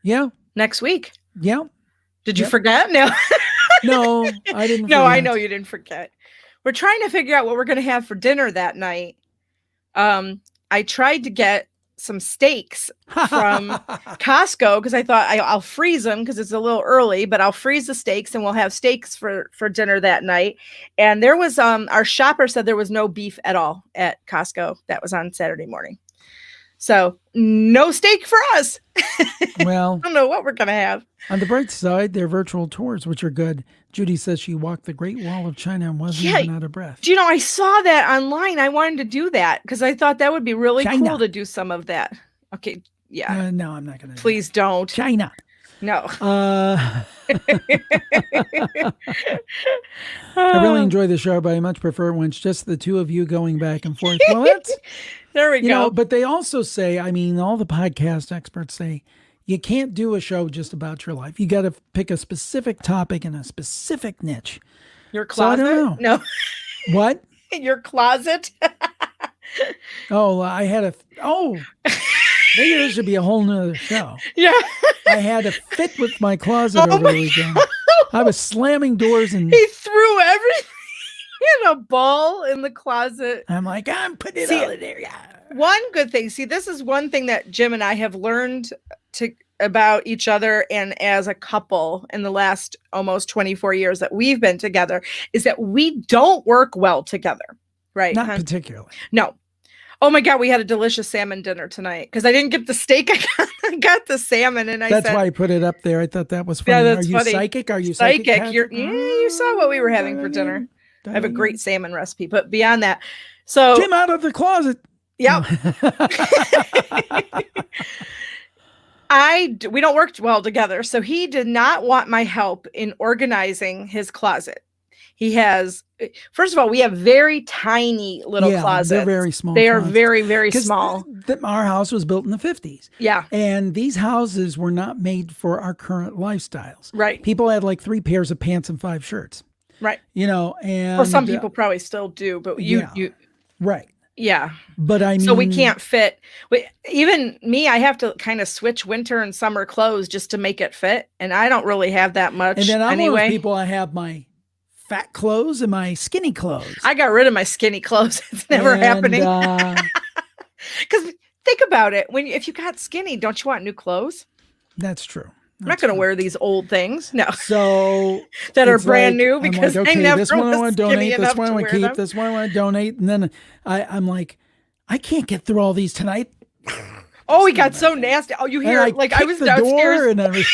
Yeah. Next week. Yeah. Did you forget? No. No, I didn't. No, I know you didn't forget. We're trying to figure out what we're going to have for dinner that night. I tried to get some steaks from Costco because I thought I'll freeze them because it's a little early, but I'll freeze the steaks and we'll have steaks for dinner that night. And there was our shopper said there was no beef at all at Costco. That was on Saturday morning. So no steak for us. Well, I don't know what we're going to have. On the bright side, they're virtual tours, which are good. Judy says she walked the Great Wall of China and wasn't even out of breath. Do you know, I saw that online. I wanted to do that because I thought that would be really cool to do some of that. Okay. Yeah. No, I'm not going to. Please don't. China. No. I really enjoy the show, but I much prefer when it's just the two of you going back and forth. Well, that's there we go. But they also say, I mean, all the podcast experts say you can't do a show just about your life. You got to pick a specific topic and a specific niche. Your closet? So I don't know. No. What? Your closet? I had maybe there should be a whole nother show. Yeah. I had a fit with my closet over the weekend. I was slamming doors and he threw everything in a ball in the closet. I'm like, I'm putting it all in there. Yeah. One good thing. See, this is one thing that Jim and I have learned about each other and as a couple in the last almost 24 years that we've been together is that we don't work well together. Right. Not particularly. No. Oh my God, we had a delicious salmon dinner tonight because I didn't get the steak. I got the salmon, and That's why I put it up there. I thought that was funny. Yeah, that's Are you funny. psychic? Are you psychic? You saw what we were having for dinner. I have a great salmon recipe, but beyond that, so Jim out of the closet. Yep. We don't work well together, so he did not want my help in organizing his closet. He has, first of all, we have very tiny little closets. They're very small. They are very, very small. Our house was built in the 50s. Yeah. And these houses were not made for our current lifestyles. Right. People had like 3 pairs of pants and 5 shirts. Right. And well, some people probably still do, but you right. Yeah. But I mean, so we can't fit. Even me, I have to kind of switch winter and summer clothes just to make it fit. And I don't really have that much. And then I'm anyway. one of those people, I have my fat clothes and my skinny clothes. I got rid of my skinny clothes. It's never happening. Because think about it. If you got skinny, don't you want new clothes? That's true. I'm not going to wear these old things. No. So that are brand new because I'm like, okay, I never this one I want to donate, this one I want to keep, them. this one I want to donate. And then I'm like, I can't get through all these tonight. Oh, he got so nasty. Oh, you hear like I was downstairs and I was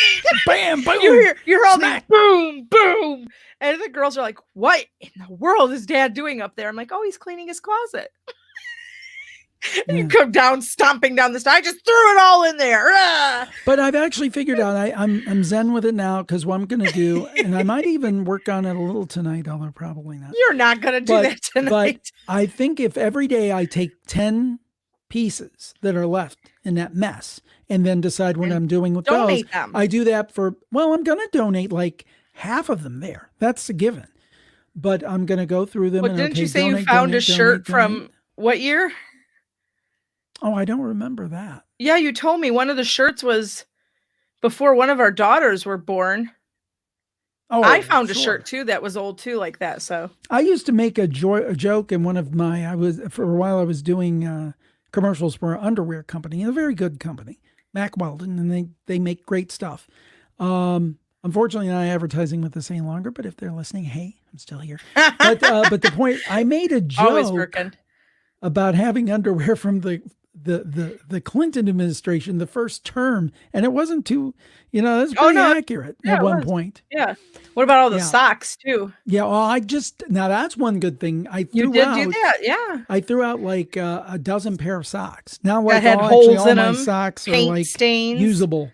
bam, boom. You hear all these boom, boom. And the girls are like, what in the world is Dad doing up there? I'm like, oh, he's cleaning his closet. And you come down, stomping down the stairs. I just threw it all in there. Ah! But I've actually figured out I'm zen with it now because what I'm going to do, and I might even work on it a little tonight, although probably not. You're not going to do that tonight. But I think if every day I take 10 pieces that are left in that mess and then decide what I'm doing with those, them. I do that I'm going to donate like half of them there. That's a given. But I'm going to go through them. Well, didn't you say you found a shirt from what year? Oh, I don't remember that. Yeah, you told me one of the shirts was before one of our daughters were born. Oh, I found a shirt too that was old too, like that. So I used to make a joke in one of for a while I was doing commercials for an underwear company, a very good company, Mack Weldon, and they make great stuff. Unfortunately, not advertising with this any longer, but if they're listening, hey, I'm still here. But the point, I made a joke about having underwear from the Clinton administration, the first term, and it wasn't too, that's pretty accurate at one point. Yeah. What about all the socks too? Yeah. Well, now that's one good thing. You did do that. Yeah. I threw out like a dozen pair of socks. Now, like that had holes in them. My socks are like stains. Usable.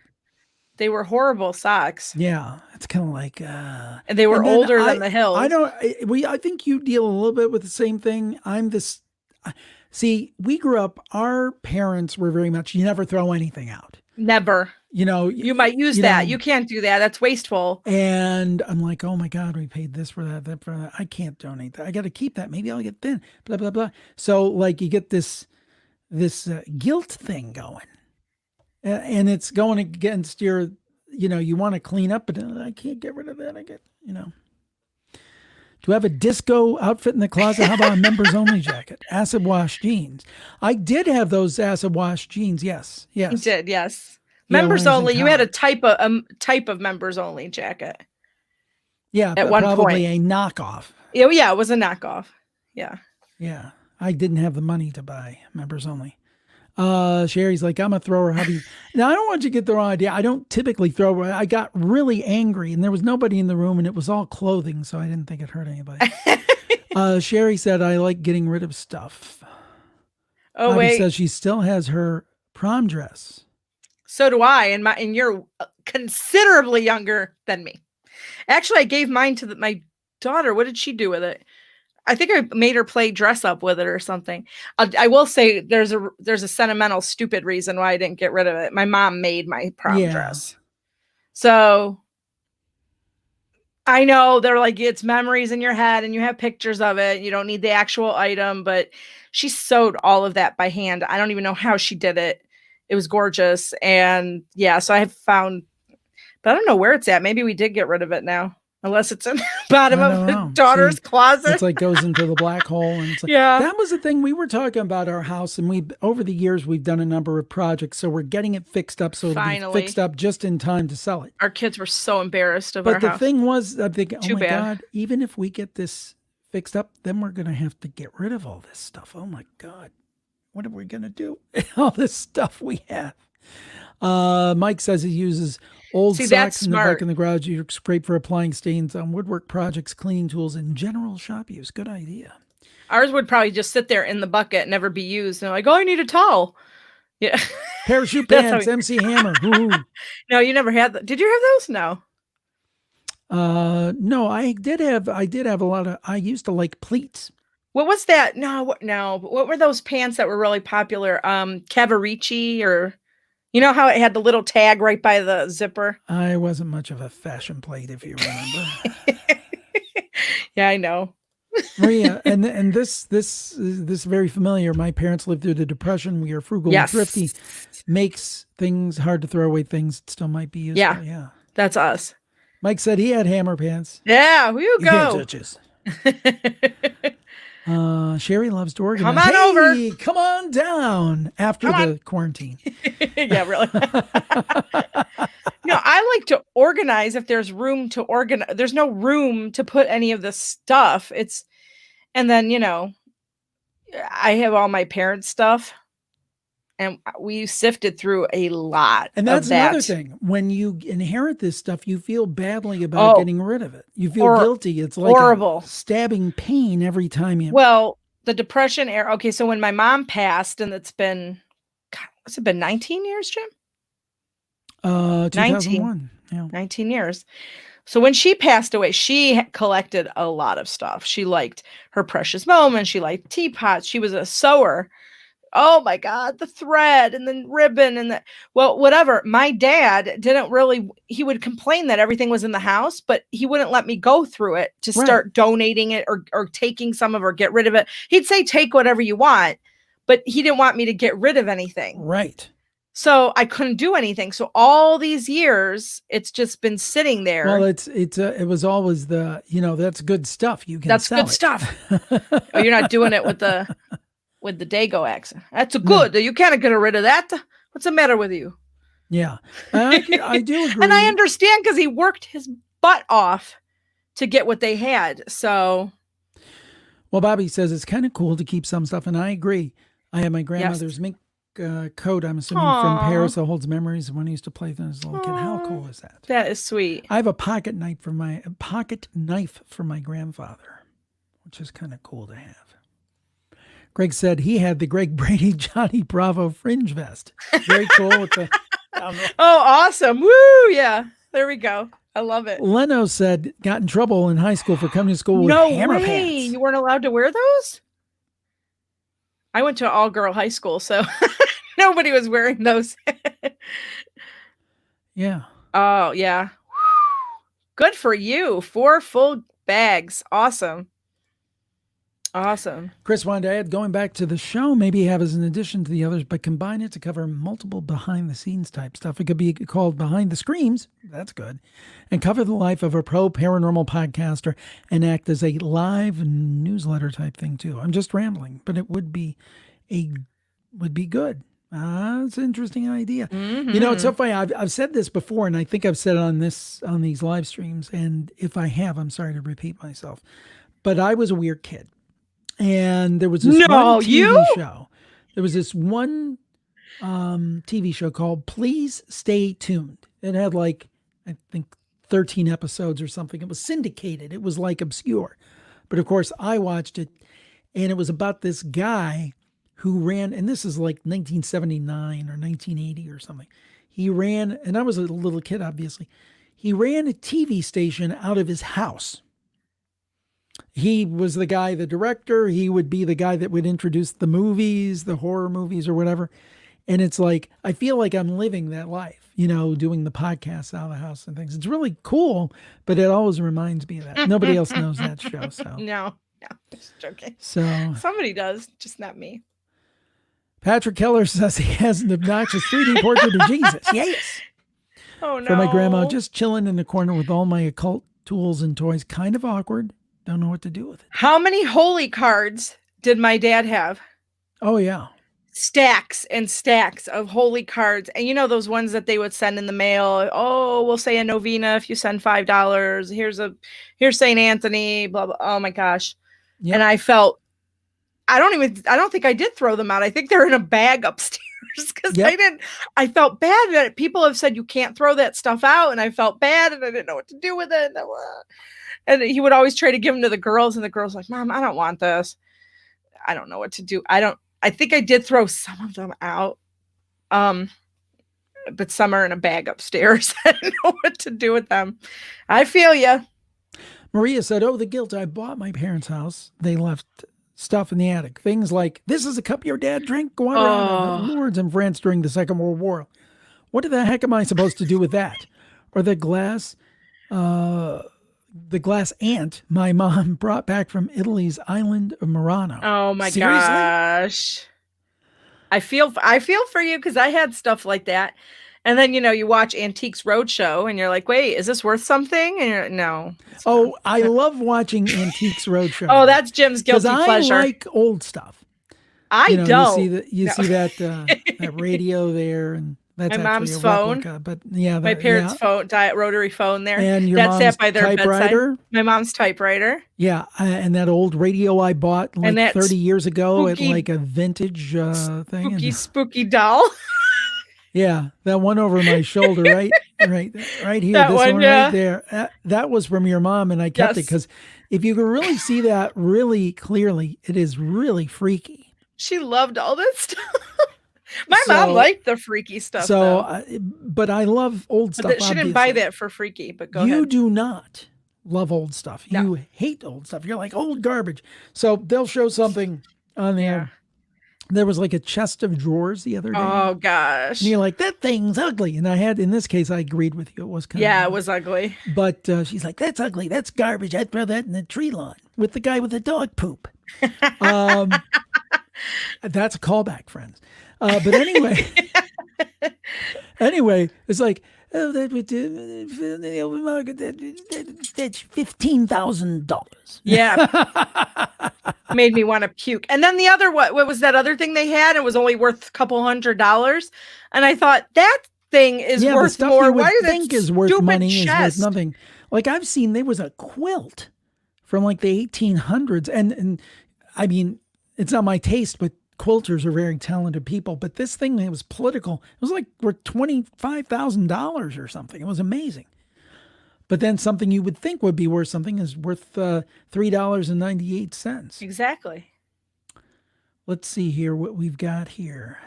They were horrible socks. Yeah. It's kind of like, and they were older than the hills. I think you deal a little bit with the same thing. See, we grew up, our parents were very much, you never throw anything out. Never. You might use that. You can't do that. That's wasteful. And I'm like, oh my God, we paid this for that for that. I can't donate that. I got to keep that. Maybe I'll get thin, blah, blah, blah. So like you get this guilt thing going and it's going against your, you want to clean up, but I can't get rid of that. Do you have a disco outfit in the closet? How about a members only jacket? Acid wash jeans. I did have those acid wash jeans. Yes. Yes. You did. Yes. Members only. You had a type of members only jacket. Yeah. At one probably point. A knockoff. Oh, yeah. It was a knockoff. Yeah. Yeah. I didn't have the money to buy members only. Sherry's like, I'm a thrower hubby. Now, I don't want you to get the wrong idea. I don't typically throw. I got really angry and there was nobody in the room and it was all clothing. So I didn't think it hurt anybody. Sherry said, I like getting rid of stuff. Oh, Bobby wait. says she still has her prom dress. So do I. And you're considerably younger than me. Actually, I gave mine to my daughter. What did she do with it? I think I made her play dress up with it or something. I will say there's a sentimental, stupid reason why I didn't get rid of it. My mom made my prom dress. So I know they're like, it's memories in your head and you have pictures of it. You don't need the actual item, but she sewed all of that by hand. I don't even know how she did it. It was gorgeous. And yeah, so I have found, but I don't know where it's at. Maybe we did get rid of it now. Unless it's in the bottom of the daughter's closet. It's like goes into the black hole. And it's like, that was the thing we were talking about our house. And over the years, we've done a number of projects. So we're getting it fixed up. So it'll be fixed up just in time to sell it. Our kids were so embarrassed of our house. But the thing was, I'm thinking, oh my God, even if we get this fixed up, then we're going to have to get rid of all this stuff. Oh my God. What are we going to do? All this stuff we have. Mike says he uses old See, that's socks in the back smart. in the garage. You scrape for applying stains on woodwork projects, cleaning tools, and general shop use. Good idea. Ours would probably just sit there in the bucket, never be used. And they're like, oh, I need a towel. Yeah. Parachute That's how pants, MC Hammer. Woo-hoo. No, you never had that. Did you have those? No. No, I did have a lot of, I used to like pleats. What was that? No. What were those pants that were really popular? Cavarici, or you know how it had the little tag right by the zipper? I wasn't much of a fashion plate, if you remember. Yeah, I know. Maria, and this is very familiar. My parents lived through the Depression. We are frugal Yes. and thrifty. Makes things hard to throw away things that still might be useful. Yeah. Yeah. That's us. Mike said he had hammer pants. Yeah, you You can't go. touch us. Sherry loves to organize. Come on over. Come on down after Come the quarantine. Yeah, really. No, I like to organize if there's room to organize. There's no room to put any of this stuff. And then, I have all my parents' stuff, and we sifted through a lot And that's of that. another thing. When you inherit this stuff, you feel badly about getting rid of it. You feel guilty. It's like horrible. a stabbing pain every time you. Well, the Depression era. Okay, so when my mom passed, and it's been, God, has it been 19 years, Jim? 2001. Yeah. 19 years. So when she passed away, she collected a lot of stuff. She liked her precious moments. She liked teapots. She was a sewer. Oh my God, the thread and the ribbon and whatever. My dad didn't really, he would complain that everything was in the house, but he wouldn't let me go through it to start donating it or taking some of it or get rid of it. He'd say, take whatever you want, but he didn't want me to get rid of anything. Right. So I couldn't do anything. So all these years, it's just been sitting there. Well, it was always that's good stuff. You can sell good stuff. Oh, you're not doing it with the Dago accent. That's good. You can't get rid of that. What's the matter with you? Yeah, I do agree. And I understand because he worked his butt off to get what they had. So, well, Bobby says it's kind of cool to keep some stuff, and I agree. I have my grandmother's mink coat, I'm assuming from Paris, that holds memories of when I used to play with as a little kid. How cool is that? That is sweet. I have a pocket knife from my grandfather, which is kind of cool to have. Greg said he had the Greg Brady Johnny Bravo fringe vest. Very cool with the. Oh, awesome! Woo! Yeah, there we go. I love it. Leno said got in trouble in high school for coming to school with hammer pants. You weren't allowed to wear those? I went to an all-girl high school, so nobody was wearing those. Yeah. Oh, yeah. Good for you. 4 full bags. Awesome. Awesome. Chris wanted to add, going back to the show, maybe have as an addition to the others, but combine it to cover multiple behind-the-scenes type stuff. It could be called Behind the Screams. That's good. And cover the life of a pro paranormal podcaster and act as a live newsletter type thing, too. I'm just rambling, but it would be good. It's an interesting idea. Mm-hmm. It's so funny. I've said this before, and I think I've said it on these live streams. And if I have, I'm sorry to repeat myself. But I was a weird kid. And there was this one TV show. There was this one TV show called Please Stay Tuned. It had I think 13 episodes or something. It was syndicated. It was obscure. But of course, I watched it, and it was about this guy who ran, and this is 1979 or 1980 or something. He ran, and I was a little kid, obviously. He ran a TV station out of his house. He was the guy, the director. He would be the guy that would introduce the movies, the horror movies or whatever. And it's I feel like I'm living that life, doing the podcasts out of the house and things. It's really cool, but it always reminds me of that. Nobody else knows that show. So No, just joking. So somebody does, just not me. Patrick Keller says he has an obnoxious 3D portrait of Jesus. Yes. Oh, no. For my grandma, just chilling in the corner with all my occult tools and toys. Kind of awkward. Don't know what to do with it. How many holy cards did my dad have? Oh, yeah. Stacks and stacks of holy cards. And those ones that they would send in the mail. Oh, we'll say a novena if you send $5. Here's St. Anthony, blah, blah. Oh my gosh. Yep. And I felt I don't think I did throw them out. I think they're in a bag upstairs because Yep. I felt bad that people have said you can't throw that stuff out. And I felt bad and I didn't know what to do with it. And he would always try to give them to the girls. And the girls like, Mom, I don't want this. I don't know what to do. I think I did throw some of them out. But some are in a bag upstairs. I don't know what to do with them. I feel you. Maria said, "Oh, the guilt. I bought my parents' house. They left stuff in the attic. Things like, this is a cup your dad drank water out of Lourdes in France during the Second World War. What the heck am I supposed to do with that? Or the glass ant my mom brought back from Italy's island of Murano. Oh my Seriously? gosh. I feel for you because I had stuff like that. And then, you watch Antiques Roadshow and you're like, wait, is this worth something? And you're like, no. Oh, I love watching Antiques Roadshow. Oh, that's Jim's guilty pleasure. I like old stuff. I don't. You see that radio there, and that's my mom's a phone. replica, but yeah, my parents' phone, rotary phone there. And your that's mom's sat by their typewriter. bedside. My mom's typewriter. Yeah, and that old radio I bought like 30 years ago at like a vintage thing. Spooky doll. Yeah, that one over my shoulder, right here. That this one, right there. That was from your mom, and I kept it because if you can really see that really clearly, it is really freaky. She loved all this stuff. My mom liked the freaky stuff. But I love old stuff. She didn't buy that for freaky. But go ahead. You do not love old stuff. No. You hate old stuff. You're like old garbage. So they'll show something on there. Yeah. There was like a chest of drawers the other day. Oh gosh. And you're like, that thing's ugly. And in this case, I agreed with you. It was kind of ugly. It was ugly. But she's like, that's ugly. That's garbage. I'd throw that in the tree lawn with the guy with the dog poop. That's a callback, friends. But anyway, it's like, oh, that would in the open market. That's $15,000. Yeah, made me want to puke. And then the other what was that other thing they had? It was only worth a couple $100, and I thought that thing is worth more. Why do you think is worth money is worth nothing? Like I've seen, there was a quilt from like the 1800s, and I mean, it's not my taste, but quilters are very talented people, but this thing, it was political. It was like worth $25,000 or something. It was amazing. But then something you would think would be worth something is worth $3.98. Exactly. Let's see here what we've got here.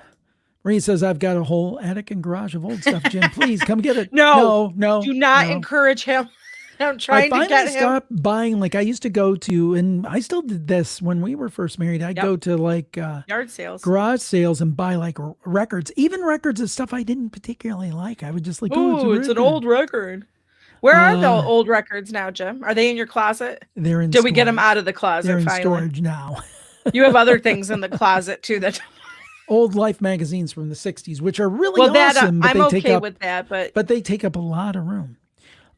Marie says, I've got a whole attic and garage of old stuff. Jim, please come get it. No. Do not encourage him. I'm trying to get him. I finally stopped buying, like I used to go to, and I still did this when we were first married. I'd go to like yard sales, garage sales, and buy like records, even records of stuff I didn't particularly like. I would just like, it's an old record. Where are the old records now, Jim? Are they in your closet? They're in. Did we get them out of the closet? They're in finally? Storage now. You have other things in the closet too that. Old Life magazines from the 60s, which are really awesome. I'm okay with that, but they take up a lot of room.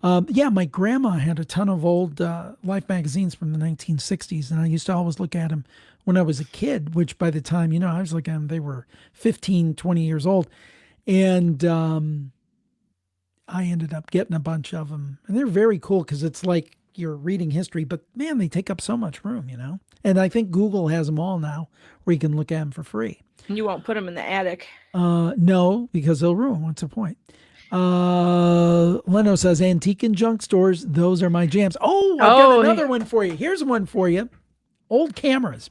My grandma had a ton of old Life magazines from the 1960s, and I used to always look at them when I was a kid, which by the time, I was looking at them, they were 15, 20 years old. And I ended up getting a bunch of them. And they're very cool because it's like you're reading history, but man, they take up so much room, And I think Google has them all now where you can look at them for free. You won't put them in the attic. No, because they'll ruin. What's the point? Leno says, antique and junk stores, those are my jams. Oh, I've got another one for you. Here's one for you. Old cameras.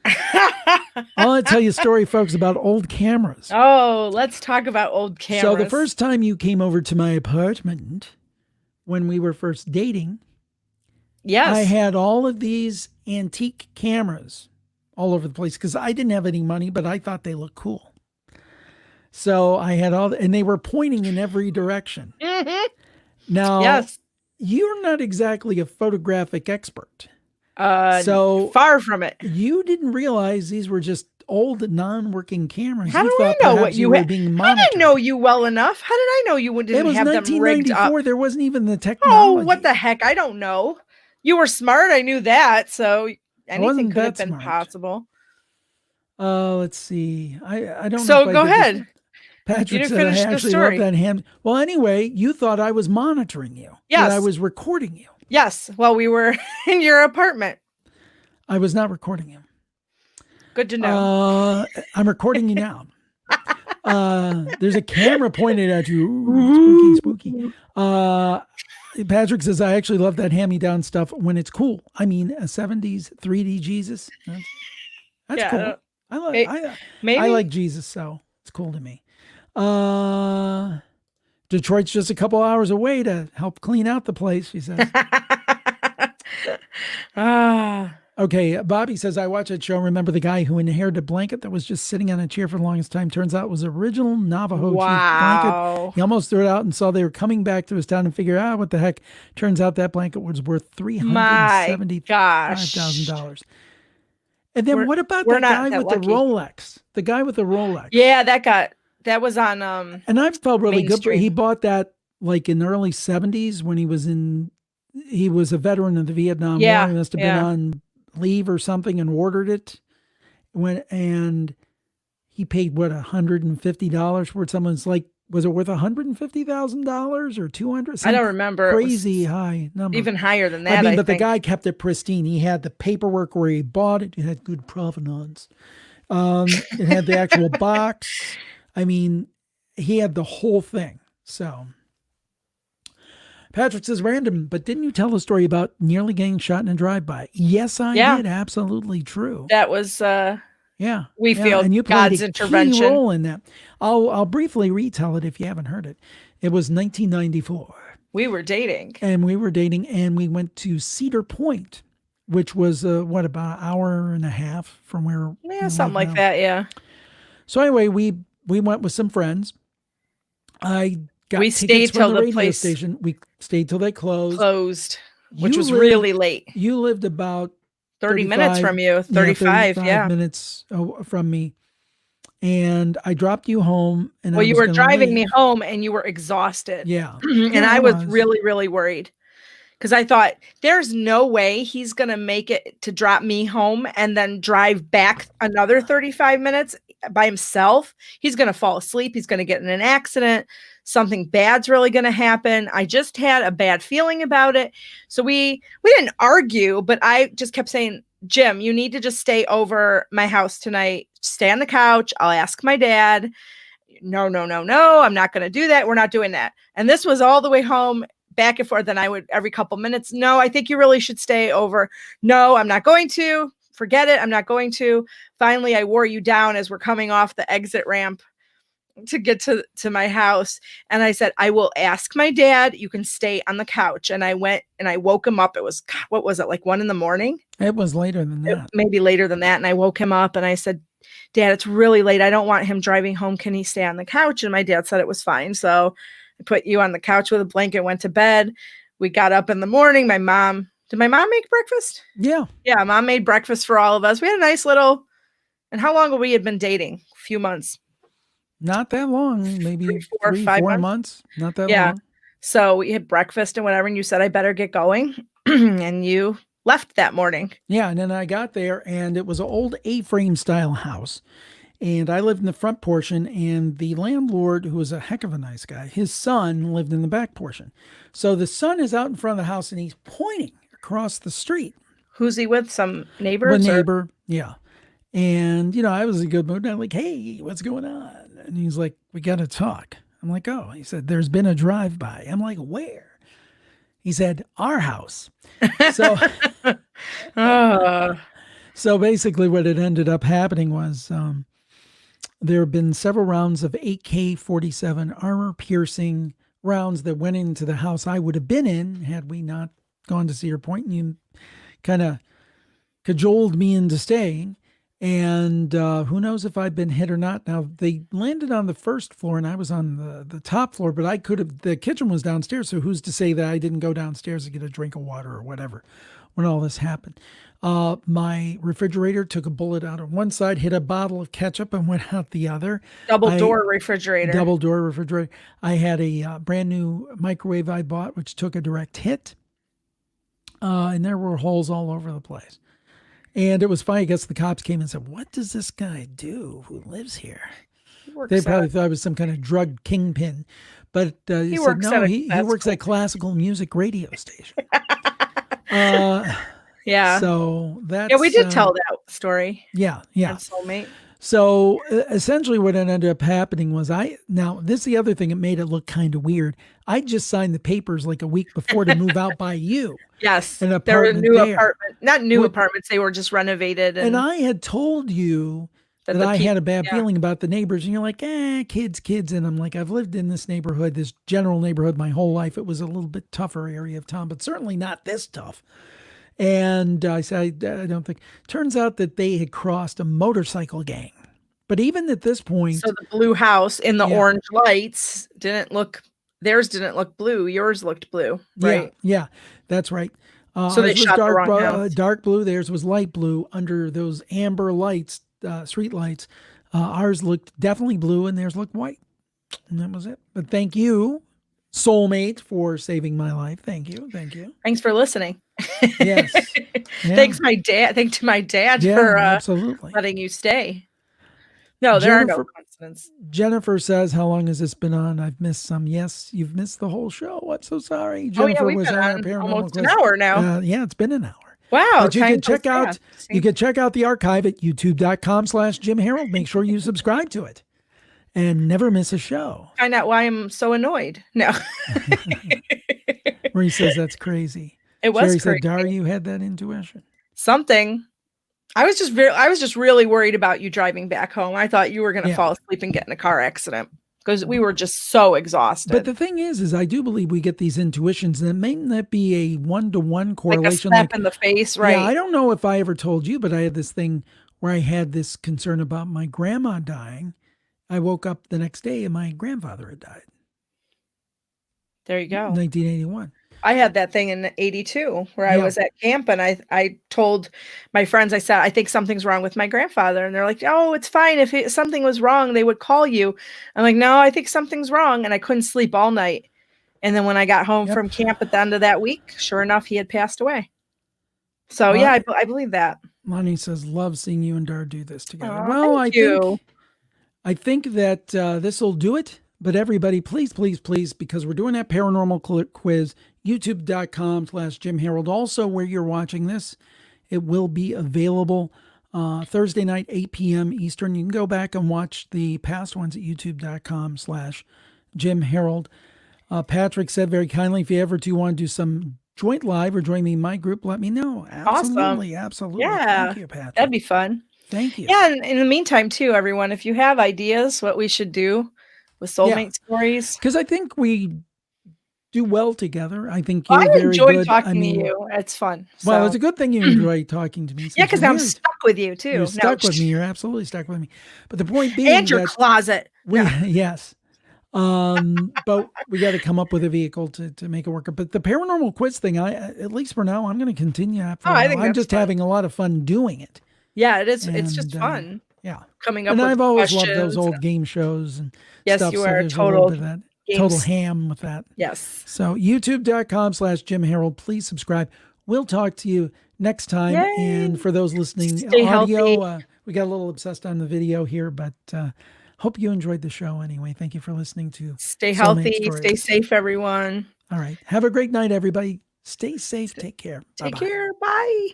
I want to tell you a story, folks, about old cameras. Oh, let's talk about old cameras. So the first time you came over to my apartment when we were first dating, yes, I had all of these antique cameras all over the place because I didn't have any money, but I thought they looked cool. So I had and they were pointing in every direction. Mm-hmm. Now, yes, you're not exactly a photographic expert. So far from it. You didn't realize these were just old non-working cameras. How do I know what you were being monitored? I didn't know you well enough. How did I know you didn't have them rigged up? There wasn't even the technology. Oh, what the heck? I don't know. You were smart. I knew that. So anything could have been possible. Let's see. I don't know. So go ahead. Patrick said, I actually love that hand. Well, anyway, you thought I was monitoring you. Yes. That I was recording you. Yes. While we were in your apartment. I was not recording you. Good to know. I'm recording you now. There's a camera pointed at you. Ooh, spooky. Patrick says, I actually love that hand-me-down stuff when it's cool. I mean, a 70s 3D Jesus. That's cool. I like Jesus, so it's cool to me. Detroit's just a couple hours away to help clean out the place, she says. Okay, Bobby says, I watched that show. Remember the guy who inherited a blanket that was just sitting on a chair for the longest time? Turns out it was original Navajo chief blanket. He almost threw it out and saw they were coming back to his town and figured out what the heck. Turns out that blanket was worth $375,000. And then what about that guy with the Rolex? The guy with the Rolex. Yeah, that was on and I felt really good. He bought that like in the early 70s when he was a veteran of the Vietnam War. He must have been on leave or something and ordered it and he paid what, $150 for it. Someone's like, was it worth $150,000 or $200,000? I don't remember. Crazy high number. Even higher than that. I mean, but the guy kept it pristine. He had the paperwork where he bought it. It had good provenance. It had the actual box. I mean, he had the whole thing. So Patrick says, random, but didn't you tell the story about nearly getting shot in a drive-by? Yes, I did. Absolutely true. That was, we feel and you God's intervention. Key role in that. I'll briefly retell it if you haven't heard it. It was 1994. We were dating. And we went to Cedar Point, which was, about an hour and a half from where. Yeah, something like that, yeah. So anyway, we went with some friends. We stayed till the radio station. We stayed till they closed. Which was really late. You lived about 30 minutes from you. 35 minutes from me. And I dropped you home. And you were driving me home and you were exhausted. Yeah. And I was really, really worried. Because I thought, there's no way he's going to make it to drop me home and then drive back another 35 minutes by himself. He's going to fall asleep. He's going to get in an accident. Something bad's really going to happen. I just had a bad feeling about it. So we didn't argue, but I just kept saying, Jim, you need to just stay over my house tonight. Stay on the couch. I'll ask my dad. No. I'm not going to do that. We're not doing that. And this was all the way home, back and forth. Then I would every couple minutes. No, I think you really should stay over. No, I'm not going to. Forget it. I'm not going to. Finally, I wore you down as we're coming off the exit ramp to get to my house. And I said, I will ask my dad. You can stay on the couch. And I went and I woke him up. It was, what was it? Like 1 a.m? It was later than that. Maybe later than that. And I woke him up and I said, Dad, it's really late. I don't want him driving home. Can he stay on the couch? And my dad said it was fine. So I put you on the couch with a blanket, went to bed. We got up in the morning. Did my mom make breakfast? Yeah. Yeah. Mom made breakfast for all of us. We had a nice little, and how long we had been dating? A few months. Not that long, maybe 3, 4 months. Not that long. So we had breakfast and whatever, and you said I better get going, and you left that morning. Yeah, and then I got there, and it was an old A-frame style house, and I lived in the front portion, and the landlord, who was a heck of a nice guy, his son lived in the back portion. So the son is out in front of the house, and he's pointing across the street. Who's he with? Some neighbors? A neighbor, yeah. And, I was in a good mood. I'm like, hey, what's going on? And he's like, we got to talk. I'm like, oh. He said, there's been a drive-by. I'm like, where? He said, our house. So, so basically what had ended up happening was there have been several rounds of AK-47 armor-piercing rounds that went into the house I would have been in had we not gone to Cedar Point, and you kind of cajoled me into staying. And who knows if I'd been hit or not. Now, they landed on the first floor and I was on the top floor, but the kitchen was downstairs. So who's to say that I didn't go downstairs to get a drink of water or whatever when all this happened? My refrigerator took a bullet out of one side, hit a bottle of ketchup and went out the other. Double door refrigerator. I had a brand new microwave I bought, which took a direct hit. And there were holes all over the place. And it was funny. I guess the cops came and said, what does this guy do who lives here? They probably thought it was some kind of drug kingpin. But he said, no, he works at a classical music radio station. Yeah. So Yeah, we that's did tell that story yeah, on yeah. Soulmate. So essentially, what ended up happening was now this is the other thing that made it look kind of weird. I just signed the papers like a week before to move out by you, Yes, an there were apartment new there. apartment not new What apartments, they were just renovated and and I had told you that that the I people had a bad yeah. feeling about the neighbors, and you're like, kids, kids. And I'm like, I've lived in this neighborhood, this general neighborhood, my whole life. It was a little bit tougher area of town, but certainly not this tough. And I said, I don't think. Turns out that they had crossed a motorcycle gang. But even at this So point, the blue house in the yeah, orange lights didn't look theirs didn't look blue, yours looked blue, yeah, right? yeah, that's right. So they Ours was shot the wrong house. dark blue. Theirs was light blue under those amber lights, street lights. Ours looked definitely blue, and theirs looked white. And that was it. But thank you, Soulmate, for saving my life. Thank you. Thank you. Thanks for listening. Yes. Yeah. Thanks to my dad Yeah, for, absolutely. letting you stay. No, there are no Jennifer coincidences. Jennifer says, "How long has this been on? I've missed some." Yes, you've missed the whole show. I'm so sorry. Oh, yeah, Jennifer we've was been on our on paranormal almost an quiz. hour now. Yeah, it's been an hour. Wow, But you time can goes check out fast. you can check out the archive at youtube.com/Jim Harold. Make sure you subscribe to it and never miss a show. Find out why I'm so annoyed. No. Marie says that's crazy. It was Sherry crazy. said, Dar, you had that intuition. Something. I was just really worried about you driving back home. I thought you were going to Yeah. fall asleep and get in a car accident because we were just so exhausted. But the thing is I do believe we get these intuitions, and it may not be a one-to-one like a correlation. slap in the face, right? Yeah, I don't know if I ever told you, but I had this thing where I had this concern about my grandma dying. I woke up the next day and my grandfather had died. There you go. 1981. I had that thing in 82 where I Yeah. was at camp and I told my friends, I said, I think something's wrong with my grandfather. And they're like, oh, it's fine. If something was wrong, they would call you. I'm like, no, I think something's wrong. And I couldn't sleep all night. And then when I got home Yep. from camp at the end of that week, sure enough, he had passed away. So yeah, I believe that. Lonnie says, love seeing you and Dar do this together. Aw, Well, thank you. I think that this will do it. But everybody, please, please, please, because we're doing that paranormal quiz, youtube.com/Jim Harold. Also, where you're watching this, it will be available Thursday night, 8 p.m. Eastern. You can go back and watch the past ones at youtube.com/Jim Harold. Patrick said very kindly, if you ever do want to do some joint live or join me in my group, let me know. Absolutely, Awesome. absolutely. Yeah, Thank you, Patrick. that'd be fun. Thank you. Yeah, and in the meantime, too, everyone, if you have ideas what we should do with Soulmate Stories. Because I think we do well together. I think Well, you're I very enjoy good. talking to you. It's fun. Well, So. it's a good thing you enjoy talking to me. Yeah, because I'm stuck with you, too. You're stuck with me. You're absolutely stuck with me. But the point being, and your closet. Yes. But we got to come up with a vehicle to make it work. But the paranormal quiz thing, at least for now, I'm going to continue. I'm just having a lot of fun doing it. Yeah, it is. It's just fun. Yeah, coming up. And with I've always loved those questions. old game shows and Yes, stuff. you So are there's a little bit total of that. Total ham with that. Yes. So youtube.com/Jim Harold. Please subscribe. We'll talk to you next time. Yay. And for those listening, Stay audio, healthy. We got a little obsessed on the video here, but hope you enjoyed the show anyway. Thank you for listening to Stay Soulmate healthy. Stories. Stay safe, everyone. All right. Have a great night, everybody. Stay safe. Take care. Take Bye-bye. care. Bye.